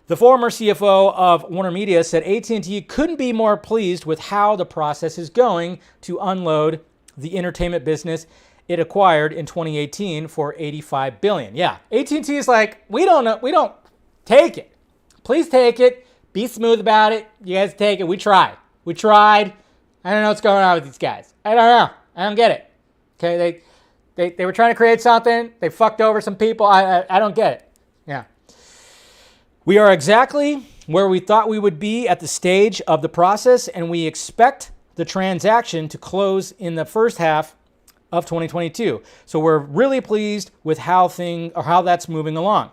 the former CFO of Warner Media, said AT&T couldn't be more pleased with how the process is going to unload the entertainment business it acquired in 2018 for $85 billion. Yeah, AT&T is like, we don't take it. Please take it. Be smooth about it. You guys take it. We tried. I don't know what's going on with these guys. I don't know. I don't get it. Okay, they were trying to create something. They fucked over some people. I don't get it. Yeah. We are exactly where we thought we would be at the stage of the process, and we expect the transaction to close in the first half of 2022. So we're really pleased with how that's moving along.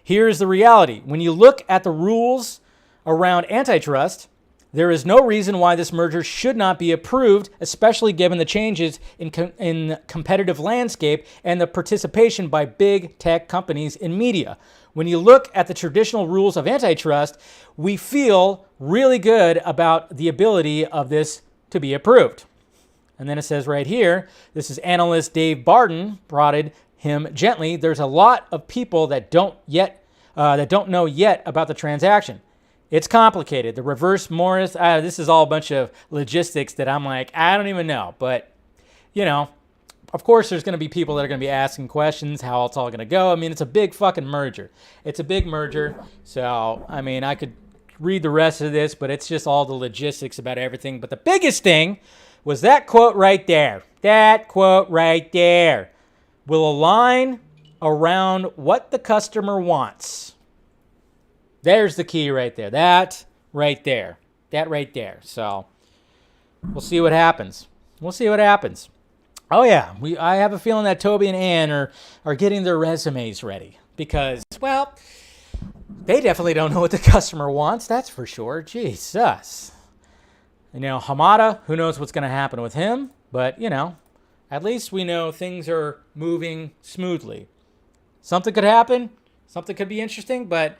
Here's the reality. When you look at the rules around antitrust, there is no reason why this merger should not be approved, especially given the changes in competitive landscape and the participation by big tech companies in media. When you look at the traditional rules of antitrust, we feel really good about the ability of this to be approved. And then it says right here, this is analyst Dave Barden, prodded him gently. There's a lot of people that don't know yet about the transaction. It's complicated. The reverse Morris, this is all a bunch of logistics that I'm like, I don't even know. But, of course there's going to be people that are going to be asking questions, how it's all going to go. I mean, it's a big fucking merger. It's a big merger. So, I mean, I could read the rest of this, but it's just all the logistics about everything. But the biggest thing was that quote right there. That quote right there will align around what the customer wants. There's the key right there. That right there. So we'll see what happens. Oh yeah, I have a feeling that Toby and Ann are getting their resumes ready because, well, they definitely don't know what the customer wants. That's for sure. Jesus. Hamada, who knows what's going to happen with him, but at least we know things are moving smoothly. Something could happen. Something could be interesting, but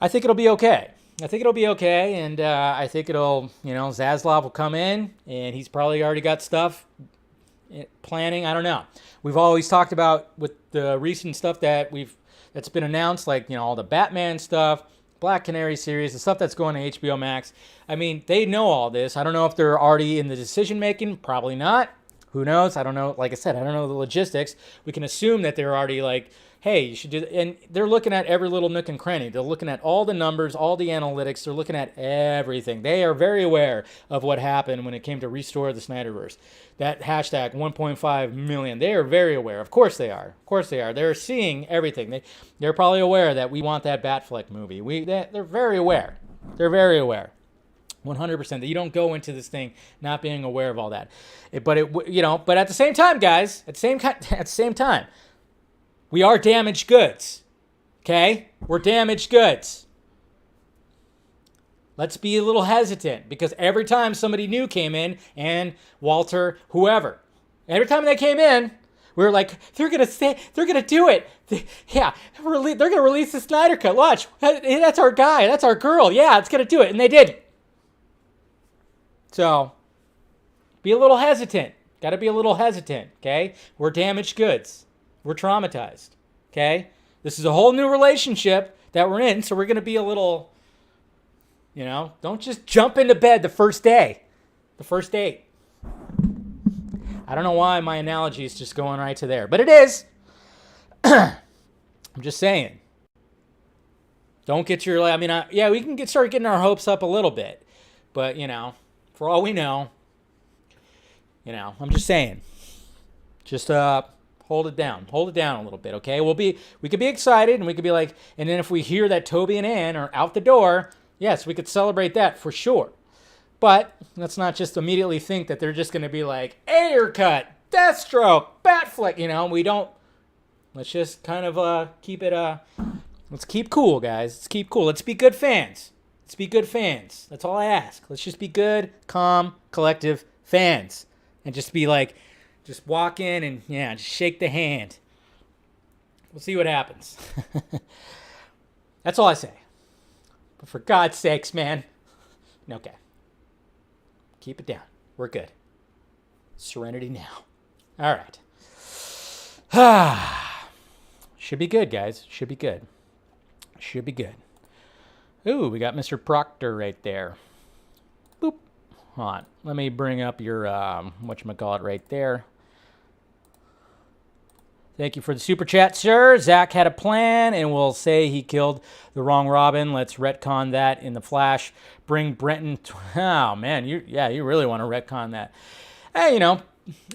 I think it'll be okay. And I think Zaslav will come in, and he's probably already got stuff planning. I don't know. We've always talked about with the recent stuff that's been announced, like, all the Batman stuff, Black Canary series, the stuff that's going to HBO Max. I mean, they know all this. I don't know if they're already in the decision making. Probably not. Who knows? I don't know. Like I said, I don't know the logistics. We can assume that they're already like, hey, you should do that. And they're looking at every little nook and cranny. They're looking at all the numbers, all the analytics. They're looking at everything. They are very aware of what happened when it came to restore the SNYDER'S. That hashtag 1.5 million. They are very aware. Of course they are. They're seeing everything. They're probably aware that we want that Batfleck movie. They're very aware. 100%. That you don't go into this thing not being aware of all that. But at the same time, guys, at the same time, we are damaged goods. Okay? We're damaged goods. Let's be a little hesitant because every time somebody new came in, and Walter, whoever, every time they came in, we were like, they're gonna do it. They're gonna release the Snyder Cut. Watch, that's our guy, that's our girl. Yeah, it's gonna do it, and they did. So, be a little hesitant. Got to be a little hesitant. Okay, we're damaged goods. We're traumatized. Okay, this is a whole new relationship that we're in, so we're gonna be a little You know, don't just jump into bed the first day. The first date. I don't know why my analogy is just going right to there, but it is. I'm just saying. Don't get your, I mean, yeah, we can start getting our hopes up a little bit, but, you know, for all we know, you know, I'm just saying, just hold it down a little bit, okay? We could be excited, and we could be like, and then if we hear that Toby and Ann are out the door, yes, we could celebrate that for sure. But let's not just immediately think that they're just going to be like, Ayer cut, Deathstroke, Batfleck, you know, we don't. Let's just kind of keep it, let's keep cool, guys. Let's keep cool. Let's be good fans. Let's be good fans. That's all I ask. Let's just be good, calm, collective fans. And just be like, just walk in and, yeah, just shake the hand. We'll see what happens. That's all I say. But for God's sakes, man. Okay. Keep it down. We're good. Serenity now. All right. Should be good, guys. Should be good. Should be good. Ooh, we got Mr. Proctor right there. Boop. Hold on. Let me bring up your, whatchamacallit right there. Thank you for the super chat, sir. Zach had a plan, and we'll say he killed the wrong Robin. Let's retcon that in the Flash. Bring Brenton. Oh man, you really want to retcon that? Hey, you know,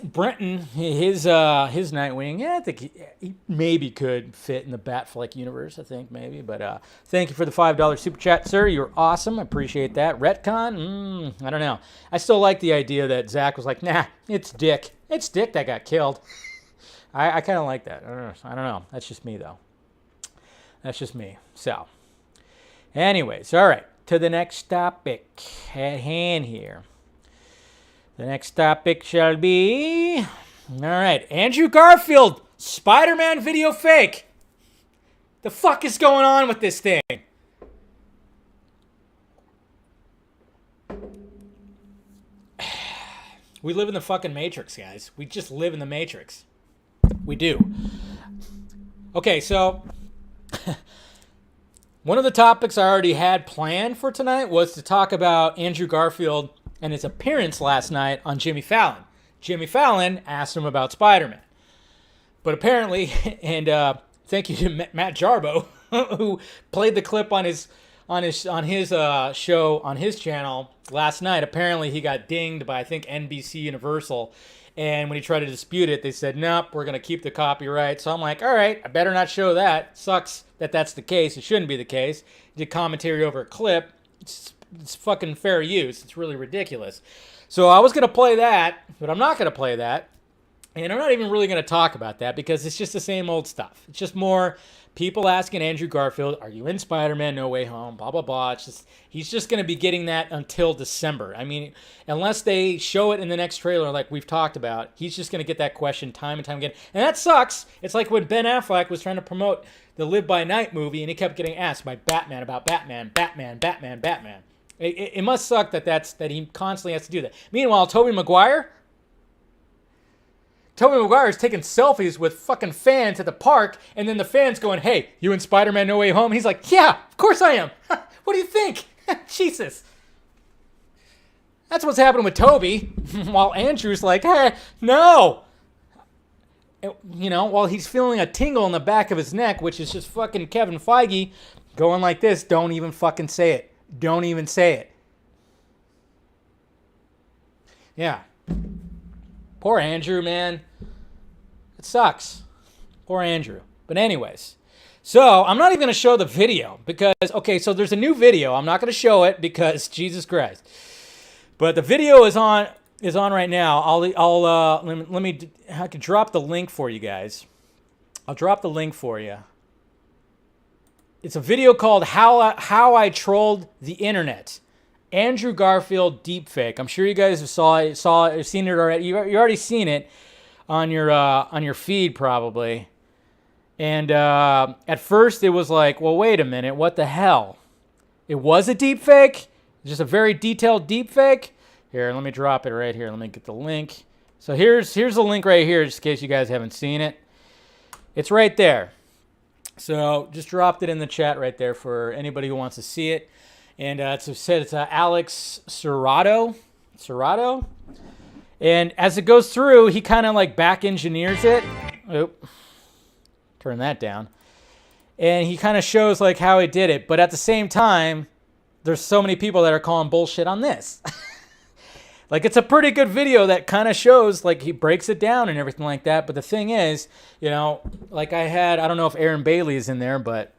Brenton, his Nightwing. Yeah, I think he maybe could fit in the Batfleck universe. I think maybe, but thank you for the $5 super chat, sir. You're awesome. I appreciate that. Retcon? I don't know. I still like the idea that Zach was like, nah, it's Dick. It's Dick that got killed. I kind of like that. I don't know. That's just me, though. That's just me. So, anyways, all right. To the next topic at hand here. The next topic shall be... All right. Andrew Garfield, Spider-Man video fake. The fuck is going on with this thing? We live in the fucking Matrix, guys. We just live in the Matrix. We do. Okay, so one of the topics I already had planned for tonight was to talk about Andrew Garfield and his appearance last night on Jimmy Fallon. Jimmy Fallon asked him about Spider-Man. But apparently, and thank you to Matt Jarbo, who played the clip on his show on his channel last night. Apparently, he got dinged by, I think, NBC Universal. And when he tried to dispute it, they said, nope, we're going to keep the copyright. So I'm like, all right, I better not show that. Sucks that that's the case. It shouldn't be the case. Did commentary over a clip. It's fucking fair use. It's really ridiculous. So I was going to play that, but I'm not going to play that. And I'm not even really going to talk about that because it's just the same old stuff. It's just more people asking Andrew Garfield, are you in Spider-Man No Way Home? Blah, blah, blah. It's just, he's just going to be getting that until December. I mean, unless they show it in the next trailer like we've talked about, he's just going to get that question time and time again. And that sucks. It's like when Ben Affleck was trying to promote the Live by Night movie and he kept getting asked by Batman about Batman. It must suck that he constantly has to do that. Meanwhile, Tobey Maguire is taking selfies with fucking fans at the park, and then the fans going, hey, you in Spider-Man No Way Home? He's like, yeah, of course I am. What do you think? Jesus. That's what's happening with Toby, while Andrew's like, hey, no. You know, while he's feeling a tingle in the back of his neck, which is just fucking Kevin Feige going like this, don't even fucking say it. Don't even say it. Yeah. Poor Andrew, man. It sucks. Poor Andrew. But anyways, so I'm not even going to show the video because, okay, so there's a new video. I'm not going to show it because Jesus Christ. But the video is on right now. I can drop the link for you guys. I'll drop the link for you. It's a video called How I Trolled the Internet. Andrew Garfield deepfake. I'm sure you guys have seen it already. You already seen it on your feed probably. And at first it was like, well, wait a minute, what the hell? It was a deepfake? Just a very detailed deepfake? Here, let me drop it right here. Let me get the link. So here's the link right here, just in case you guys haven't seen it. It's right there. So just dropped it in the chat right there for anybody who wants to see it. And it's Alex Serrato. And as it goes through, he kind of like back engineers it. Oop. Turn that down. And he kind of shows like how he did it. But at the same time, there's so many people that are calling bullshit on this. Like, it's a pretty good video that kind of shows, like, he breaks it down and everything like that. But the thing is, you know, like I don't know if Aaron Bailey is in there, but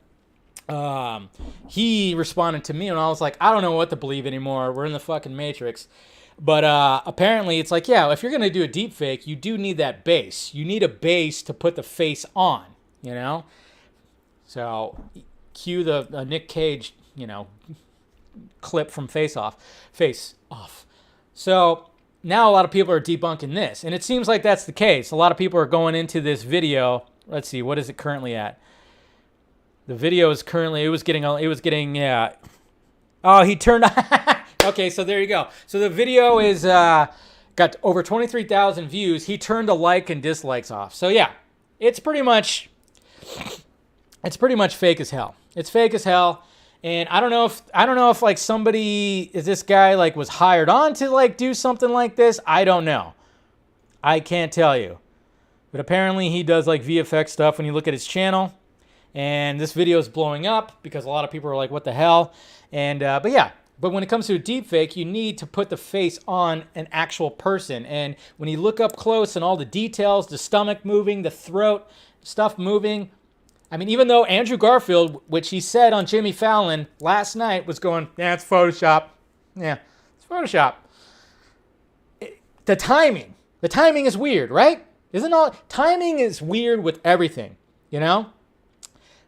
he responded to me and I was like, I don't know what to believe anymore. We're in the fucking Matrix. But apparently it's like, yeah, if you're going to do a deep fake, you do need that base. You need a base to put the face on, you know? So cue the Nick Cage, you know, clip from Face Off. So now a lot of people are debunking this. And it seems like that's the case. A lot of people are going into this video. Let's see, what is it currently at? The video is currently, it was getting, yeah. Oh, he turned okay, so there you go. So the video is got over 23,000 views. He turned the like and dislikes off. So yeah, it's pretty much fake as hell. It's fake as hell. And I don't know if like somebody, is this guy like was hired on to like do something like this? I don't know. I can't tell you. But apparently he does like VFX stuff when you look at his channel. And this video is blowing up because a lot of people are like, what the hell? And, but yeah, but when it comes to a deepfake, you need to put the face on an actual person. And when you look up close and all the details, the stomach moving, the throat, stuff moving. I mean, even though Andrew Garfield, which he said on Jimmy Fallon last night, was going, yeah, it's Photoshop. Yeah, it's Photoshop. The timing is weird, right? Timing is weird with everything, you know?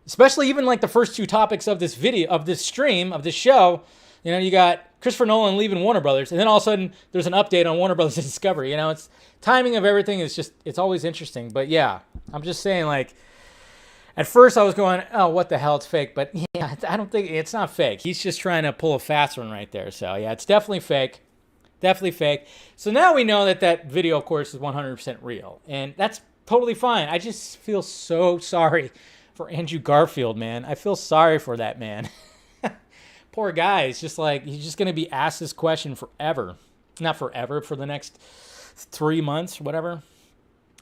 Especially even like the first two topics of this video, of this stream, of this show. You know, you got Christopher Nolan leaving Warner Brothers, and then all of a sudden there's an update on Warner Brothers Discovery. You know, it's timing of everything is just, it's always interesting. But yeah, I'm just saying, like, at first I was going, oh, what the hell, it's fake. But yeah, I don't think, it's not fake. He's just trying to pull a fast one right there. So yeah, it's definitely fake. Definitely fake. So now we know that that video, of course, is 100% real. And that's totally fine. I just feel so sorry for Andrew Garfield, man. I feel sorry for that man. Poor guy. It's just like, he's just going to be asked this question forever. Not forever, for the next 3 months, whatever.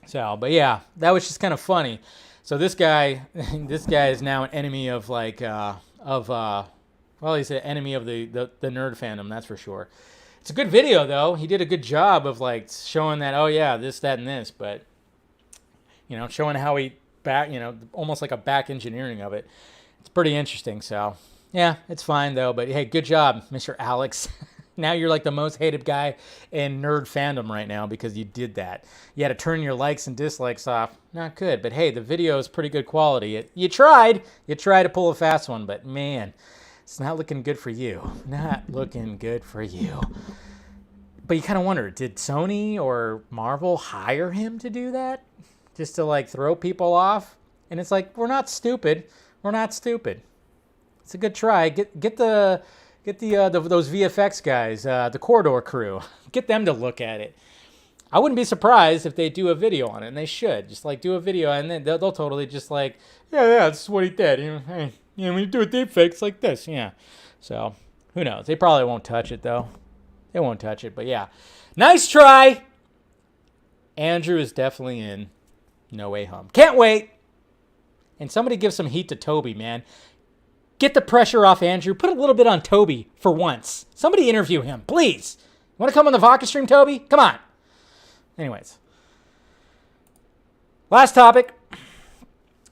So, but yeah, that was just kind of funny. So this guy is now an enemy of like, well, he's an enemy of the nerd fandom, that's for sure. It's a good video, though. He did a good job of like showing that, oh yeah, this, that, and this, but, you know, showing how he back, you know, almost like a back engineering of it. It's pretty interesting. So yeah, it's fine though. But hey, good job, Mr. Alex. Now you're like the most hated guy in nerd fandom right now because you did that. You had to turn your likes and dislikes off. Not good. But hey, the video is pretty good quality. You tried to pull a fast one, but man, it's not looking good for you. Not looking good for you. But you kind of wonder, did Sony or Marvel hire him to do that? Just to like throw people off? And it's like, we're not stupid. We're not stupid. It's a good try. Get those VFX guys, the Corridor crew. Get them to look at it. I wouldn't be surprised if they do a video on it, and they should. Just like do a video, and then they'll totally just like, yeah, this is what he did. You know, hey, you know, when you do a deep fake, it's like this, yeah. So who knows? They probably won't touch it though. They won't touch it, but yeah, nice try. Andrew is definitely in. No Way Home. Can't wait. And somebody give some heat to Toby, man. Get the pressure off Andrew. Put a little bit on Toby for once. Somebody interview him, please. You want to come on the Vodka stream, Toby? Come on. Anyways. Last topic.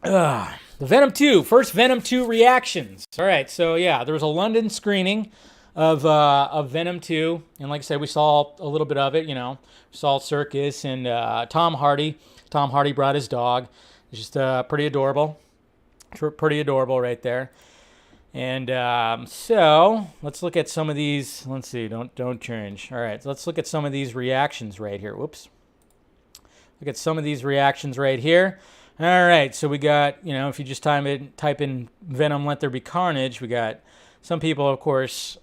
The Venom 2. First Venom 2 reactions. All right, so yeah, there was a London screening of Venom 2. And like I said, we saw a little bit of it, you know. We saw Circus and Tom Hardy. Tom Hardy brought his dog. It's just pretty adorable. Pretty adorable right there. And so let's look at some of these. Let's see. Don't change. All right. So let's look at some of these reactions right here. Whoops. Look at some of these reactions right here. All right. So we got, you know, if you just type in Venom, Let There Be Carnage, we got some people, of course,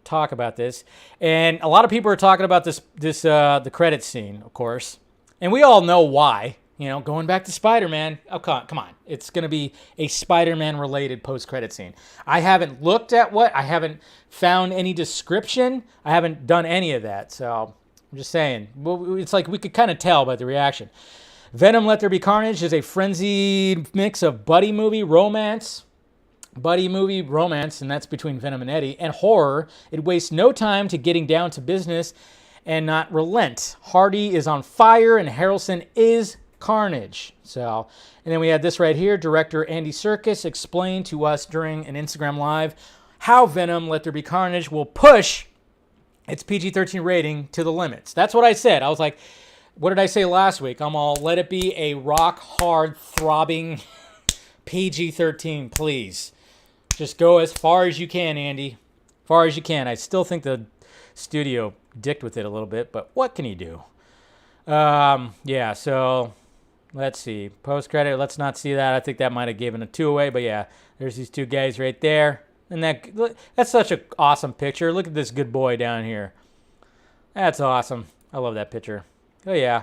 talk about this. And a lot of people are talking about the credits scene, of course. And we all know why. going back to Spider-Man. Oh, come on. It's going to be a Spider-Man related post-credit scene. I haven't looked at I haven't found any description. I haven't done any of that. So I'm just saying. Well, it's like we could kind of tell by the reaction. Venom Let There Be Carnage is a frenzied mix of buddy movie romance, and that's between Venom and Eddie, and horror. It wastes no time to getting down to business and not relent. Hardy is on fire, and Harrelson is Carnage. So, and then we had this right here. Director Andy Serkis explained to us during an Instagram Live how Venom Let There Be Carnage will push its PG-13 rating to the limits. That's what I said. I was like, what did I say last week? I'm all, let it be a rock-hard, throbbing PG-13, please. Just go as far as you can, Andy. Far as you can. I still think the studio dicked with it a little bit, but what can you do? Yeah, so let's see. Post-credit, let's not see that. I think that might have given a 2 away, but yeah, there's these two guys right there. And that's such an awesome picture. Look at this good boy down here. That's awesome. I love that picture. Oh, yeah.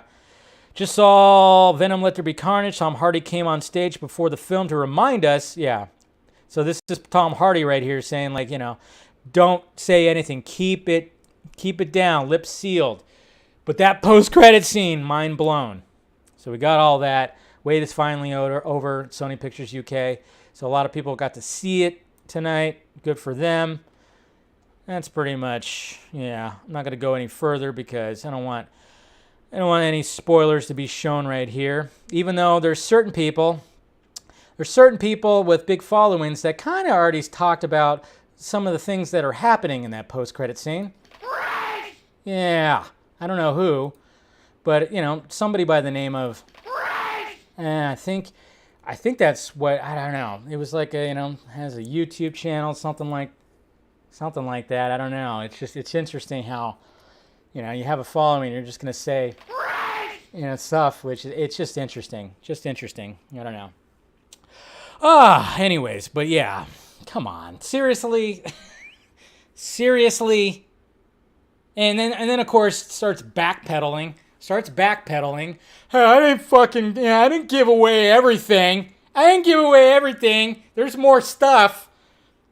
Just saw Venom Let There Be Carnage. Tom Hardy came on stage before the film to remind us. Yeah. So this is Tom Hardy right here saying, like, don't say anything. Keep it down. Lips sealed. But that post-credit scene, mind blown. So we got all that. Wait is finally over at Sony Pictures UK. So a lot of people got to see it tonight. Good for them. That's pretty much, yeah. I'm not going to go any further because I don't want any spoilers to be shown right here. Even though there's certain people with big followings that kind of already talked about some of the things that are happening in that post-credit scene. Yeah, I don't know who, but somebody by the name of. I think that's what, I don't know. It was like has a YouTube channel, something like that. I don't know. It's interesting how. You have a following, you're just going to say, stuff, which it's just interesting. I don't know. Anyways, but yeah, come on. Seriously? Seriously? And then, of course, starts backpedaling. Hey, I didn't give away everything. There's more stuff.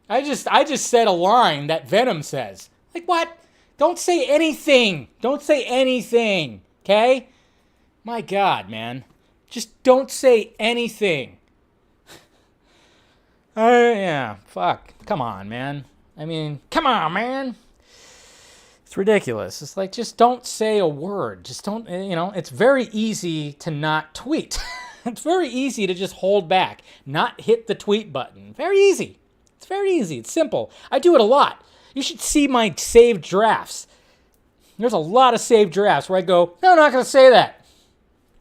I just said a line that Venom says. Like, what? Don't say anything. Okay? My God, man. Just don't say anything. Yeah, fuck. Come on, man. Come on, man. It's ridiculous. It's like, just don't say a word. Just don't, it's very easy to not tweet. It's very easy to just hold back, not hit the tweet button. Very easy. It's very easy. It's simple. I do it a lot. You should see my saved drafts. There's a lot of saved drafts where I go, no, I'm not going to say that.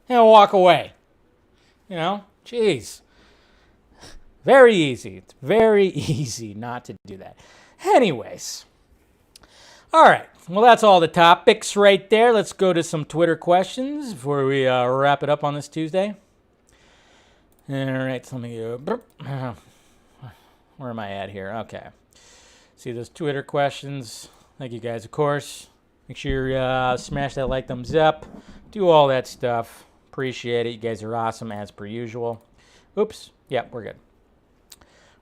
And I'll walk away. Jeez. Very easy. It's very easy not to do that. Anyways. All right. Well, that's all the topics right there. Let's go to some Twitter questions before we wrap it up on this Tuesday. All right. So let me go. Where am I at here? Okay. See those Twitter questions. Thank you guys, of course. Make sure you smash that like, thumbs up. Do all that stuff. Appreciate it. You guys are awesome as per usual. Oops. Yep, we're good.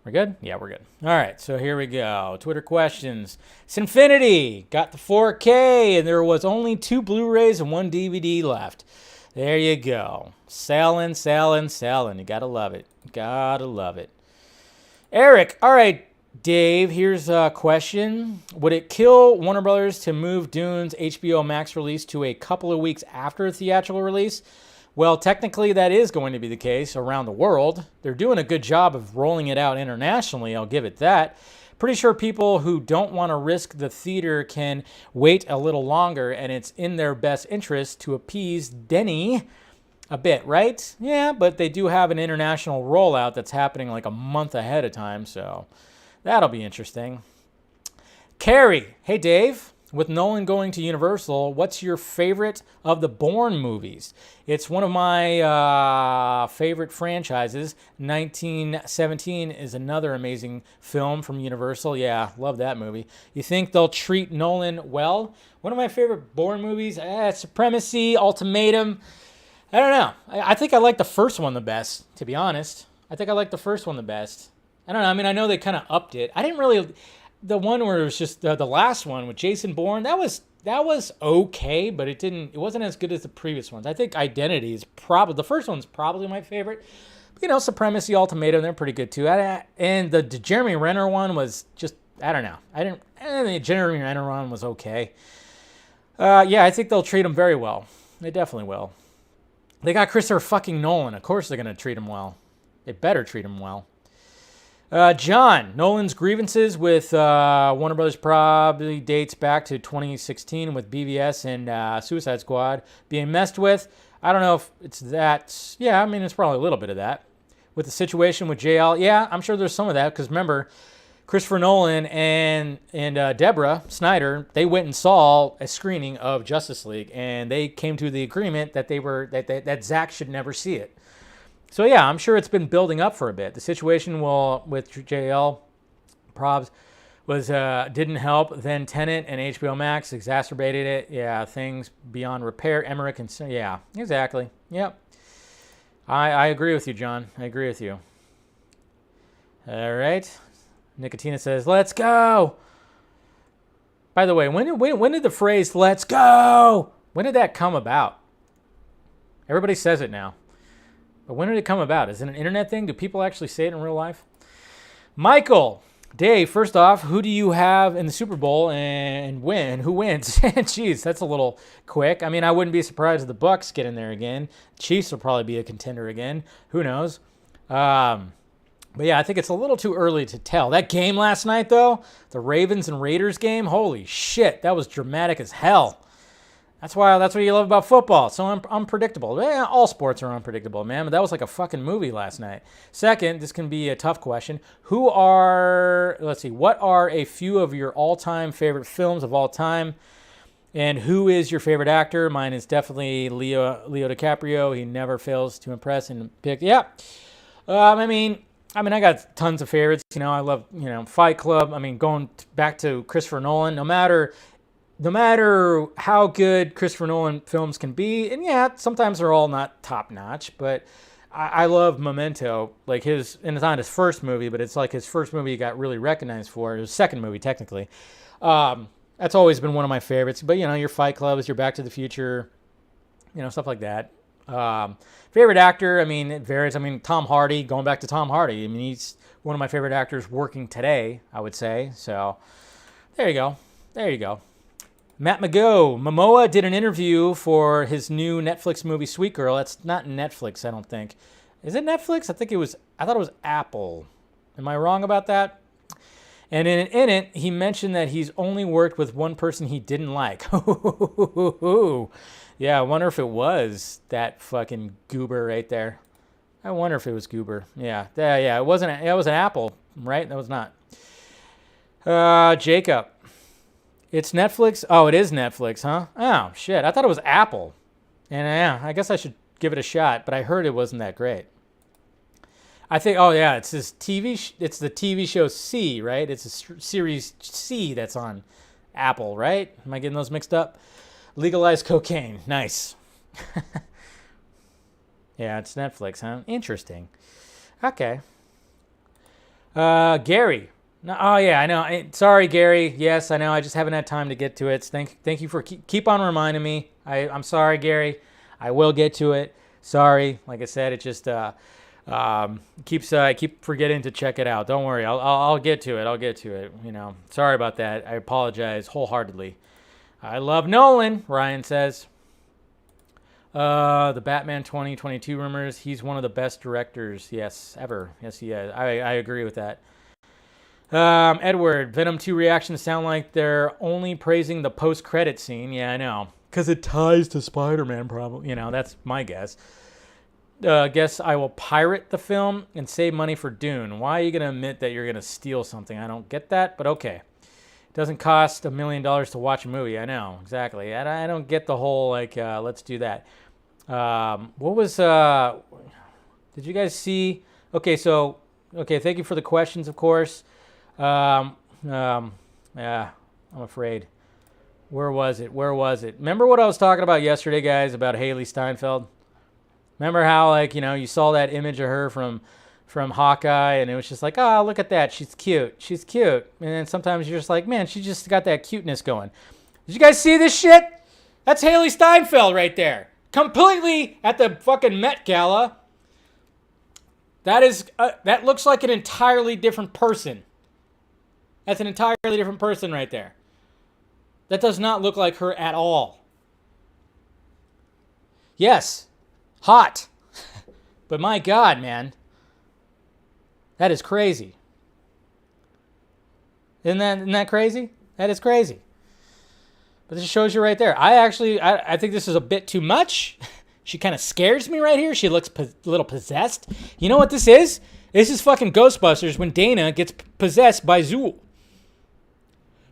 We're good? Yeah, we're good. All right, so here we go. Twitter questions. Sinfinity got the 4K, and there was only 2 Blu-rays and 1 DVD left. There you go. Selling. You gotta love it. Eric, all right, Dave, here's a question. Would it kill Warner Brothers to move Dune's HBO Max release to a couple of weeks after theatrical release? Well, technically that is going to be the case around the world. They're doing a good job of rolling it out internationally, I'll give it that. Pretty sure people who don't want to risk the theater can wait a little longer, and it's in their best interest to appease Denny a bit, right? Yeah, but they do have an international rollout that's happening like a month ahead of time, so that'll be interesting. Carrie, hey Dave, with Nolan going to Universal, what's your favorite of the Bourne movies? It's one of my favorite franchises. 1917 is another amazing film from Universal. Yeah, love that movie. You think they'll treat Nolan well? One of my favorite Bourne movies, Supremacy, Ultimatum. I don't know. I think I like the first one the best, to be honest. I think I like the first one the best. I don't know. I mean, I know they kind of upped it. I didn't really... The one where it was just the last one with Jason Bourne, that was okay, but it wasn't as good as the previous ones. I think Identity is probably... The first one's probably my favorite. You know, Supremacy, Ultimatum, they're pretty good too. And the Jeremy Renner one was just... I don't know. I think Jeremy Renner one was okay. Yeah, I think they'll treat him very well. They definitely will. They got Christopher fucking Nolan. Of course they're going to treat him well. They better treat him well. John, Nolan's grievances with Warner Brothers probably dates back to 2016 with BVS and Suicide Squad being messed with. I don't know if it's that. Yeah, I mean, it's probably a little bit of that. With the situation with JL, yeah, I'm sure there's some of that. Because remember, Christopher Nolan and Deborah Snyder, they went and saw a screening of Justice League, and they came to the agreement that that ZACK should never see it. So yeah, I'm sure it's been building up for a bit. The situation with JL Probs was didn't help. Then Tenet and HBO Max exacerbated it. Yeah, things beyond repair. Emmerich and yeah, exactly. Yep. I agree with you, John. I agree with you. All right. Nicotina says, "Let's go." By the way, when did the phrase "let's go"? When did that come about? Everybody says it now. But when did it come about? Is it an internet thing? Do people actually say it in real life? Michael, Dave, first off, who do you have in the Super Bowl and win? Who wins? Jeez, that's a little quick. I mean, I wouldn't be surprised if the Bucks get in there again. Chiefs will probably be a contender again. Who knows? But yeah, I think it's a little too early to tell. That game last night, though, the Ravens and Raiders game, holy shit, that was dramatic as hell. That's what you love about football. It's so unpredictable. Yeah, all sports are unpredictable, man. But that was like a fucking movie last night. Second, this can be a tough question. What are a few of your all-time favorite films of all time? And who is your favorite actor? Mine is definitely Leo DiCaprio. He never fails to impress and pick. Yeah. I mean, I got tons of favorites. You know, I love, Fight Club. I mean, going back to Christopher Nolan, no matter how good Christopher Nolan films can be, and yeah, sometimes they're all not top notch, but I love Memento, and it's not his first movie, but it's like his first movie he got really recognized for. His second movie, technically. That's always been one of my favorites. But your Fight Club is your Back to the Future, stuff like that. Favorite actor, I mean, it varies. I mean, Tom Hardy, going back to Tom Hardy. I mean, he's one of my favorite actors working today, I would say. So there you go. Matt Momoa did an interview for his new Netflix movie, Sweet Girl. That's not Netflix, I don't think. Is it Netflix? I thought it was Apple. Am I wrong about that? And in it, he mentioned that he's only worked with one person he didn't like. Yeah, I wonder if it was that fucking goober right there. I wonder if it was Goober. Yeah. It wasn't Apple, right? That was not. Jacob. It's Netflix? Oh, it is Netflix, huh? Oh, shit. I thought it was Apple. And yeah, I guess I should give it a shot, but I heard it wasn't that great. I think, it's this it's the TV show C, right? It's a series C that's on Apple, right? Am I getting those mixed up? Legalized cocaine. Nice. Yeah, it's Netflix, huh? Interesting. Okay. Gary. No, oh yeah, I know. Sorry, Gary. Yes, I know. I just haven't had time to get to it. Thank you for keep on reminding me. I'm sorry, Gary. I will get to it. Sorry. Like I said, it just I keep forgetting to check it out. Don't worry. I'll get to it. I'll get to it. Sorry about that. I apologize wholeheartedly. I love Nolan. Ryan says. The Batman 2022 rumors. He's one of the best directors. Yes, ever. Yes, he is. I agree with that. Edward, Venom 2 reactions sound like they're only praising the post-credit scene. Yeah, I know. Because it ties to Spider-Man, probably. That's my guess. Guess I will pirate the film and save money for Dune. Why are you going to admit that you're going to steal something? I don't get that, but okay. It doesn't cost $1 million to watch a movie. I know, exactly. I don't get the whole, let's do that. Did you guys see? Okay, thank you for the questions, of course. Yeah, I'm afraid. Where was it? Remember what I was talking about yesterday, guys, about Haley Steinfeld? Remember how, like, you know, you saw that image of her from Hawkeye, and it was just like, oh, look at that, she's cute, she's cute. And then sometimes you're just like, man, she just got that cuteness going. Did you guys see this shit? That's Haley Steinfeld right there, completely at the fucking Met Gala. That looks like an entirely different person. That's an entirely different person right there. That does not look like her at all. Yes, hot. But my God, man. That is crazy. Isn't that crazy? That is crazy. But this shows you right there. I think this is a bit too much. She kind of scares me right here. She looks a little possessed. You know what this is? This is fucking Ghostbusters when Dana gets possessed by Zool.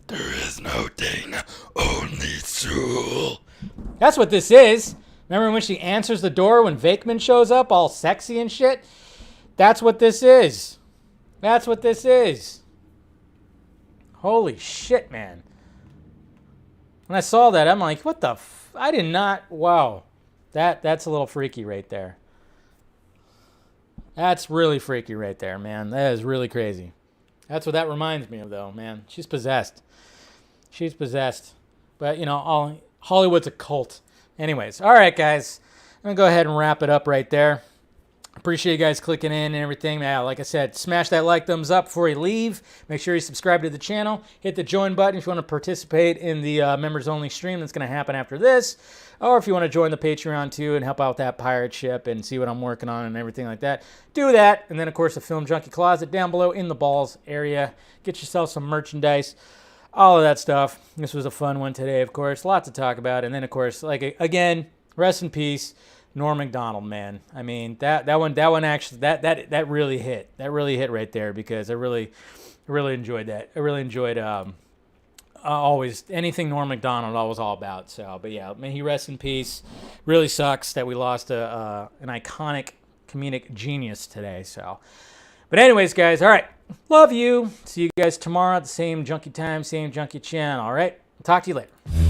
There is no Dana, only Zool. That's what this is. Remember when she answers the door when Vakeman shows up all sexy and shit? That's what this is. That's what this is. Holy shit, man. When I saw that, I'm like, what the I did not... Wow. That's a little freaky right there. That's really freaky right there, man. That is really crazy. That's what that reminds me of, though, man. She's possessed. She's possessed. But, you know, Hollywood's a cult. Anyways, all right, guys. I'm going to go ahead and wrap it up right there. Appreciate you guys clicking in and everything. Now, like I said, smash that like, thumbs up before you leave. Make sure you subscribe to the channel. Hit the join button if you want to participate in the members-only stream that's going to happen after this. Or if you want to join the Patreon, too, and help out with that pirate ship and see what I'm working on and everything like that, do that. And then, of course, the Film Junkie Closet down below in the balls area. Get yourself some merchandise. All of that stuff. This was a fun one today, of course. Lots to talk about. And then, of course, like again, rest in peace, Norm Macdonald, man. I mean, that one actually that really hit. That really hit right there because I really enjoyed that. I really enjoyed always anything Norm Macdonald I was all about. So, but yeah, may he rest in peace. Really sucks that we lost an iconic comedic genius today. So, but anyways, guys, all right. Love you. See you guys tomorrow at the same junkie time, same junkie channel. All right. Talk to you later.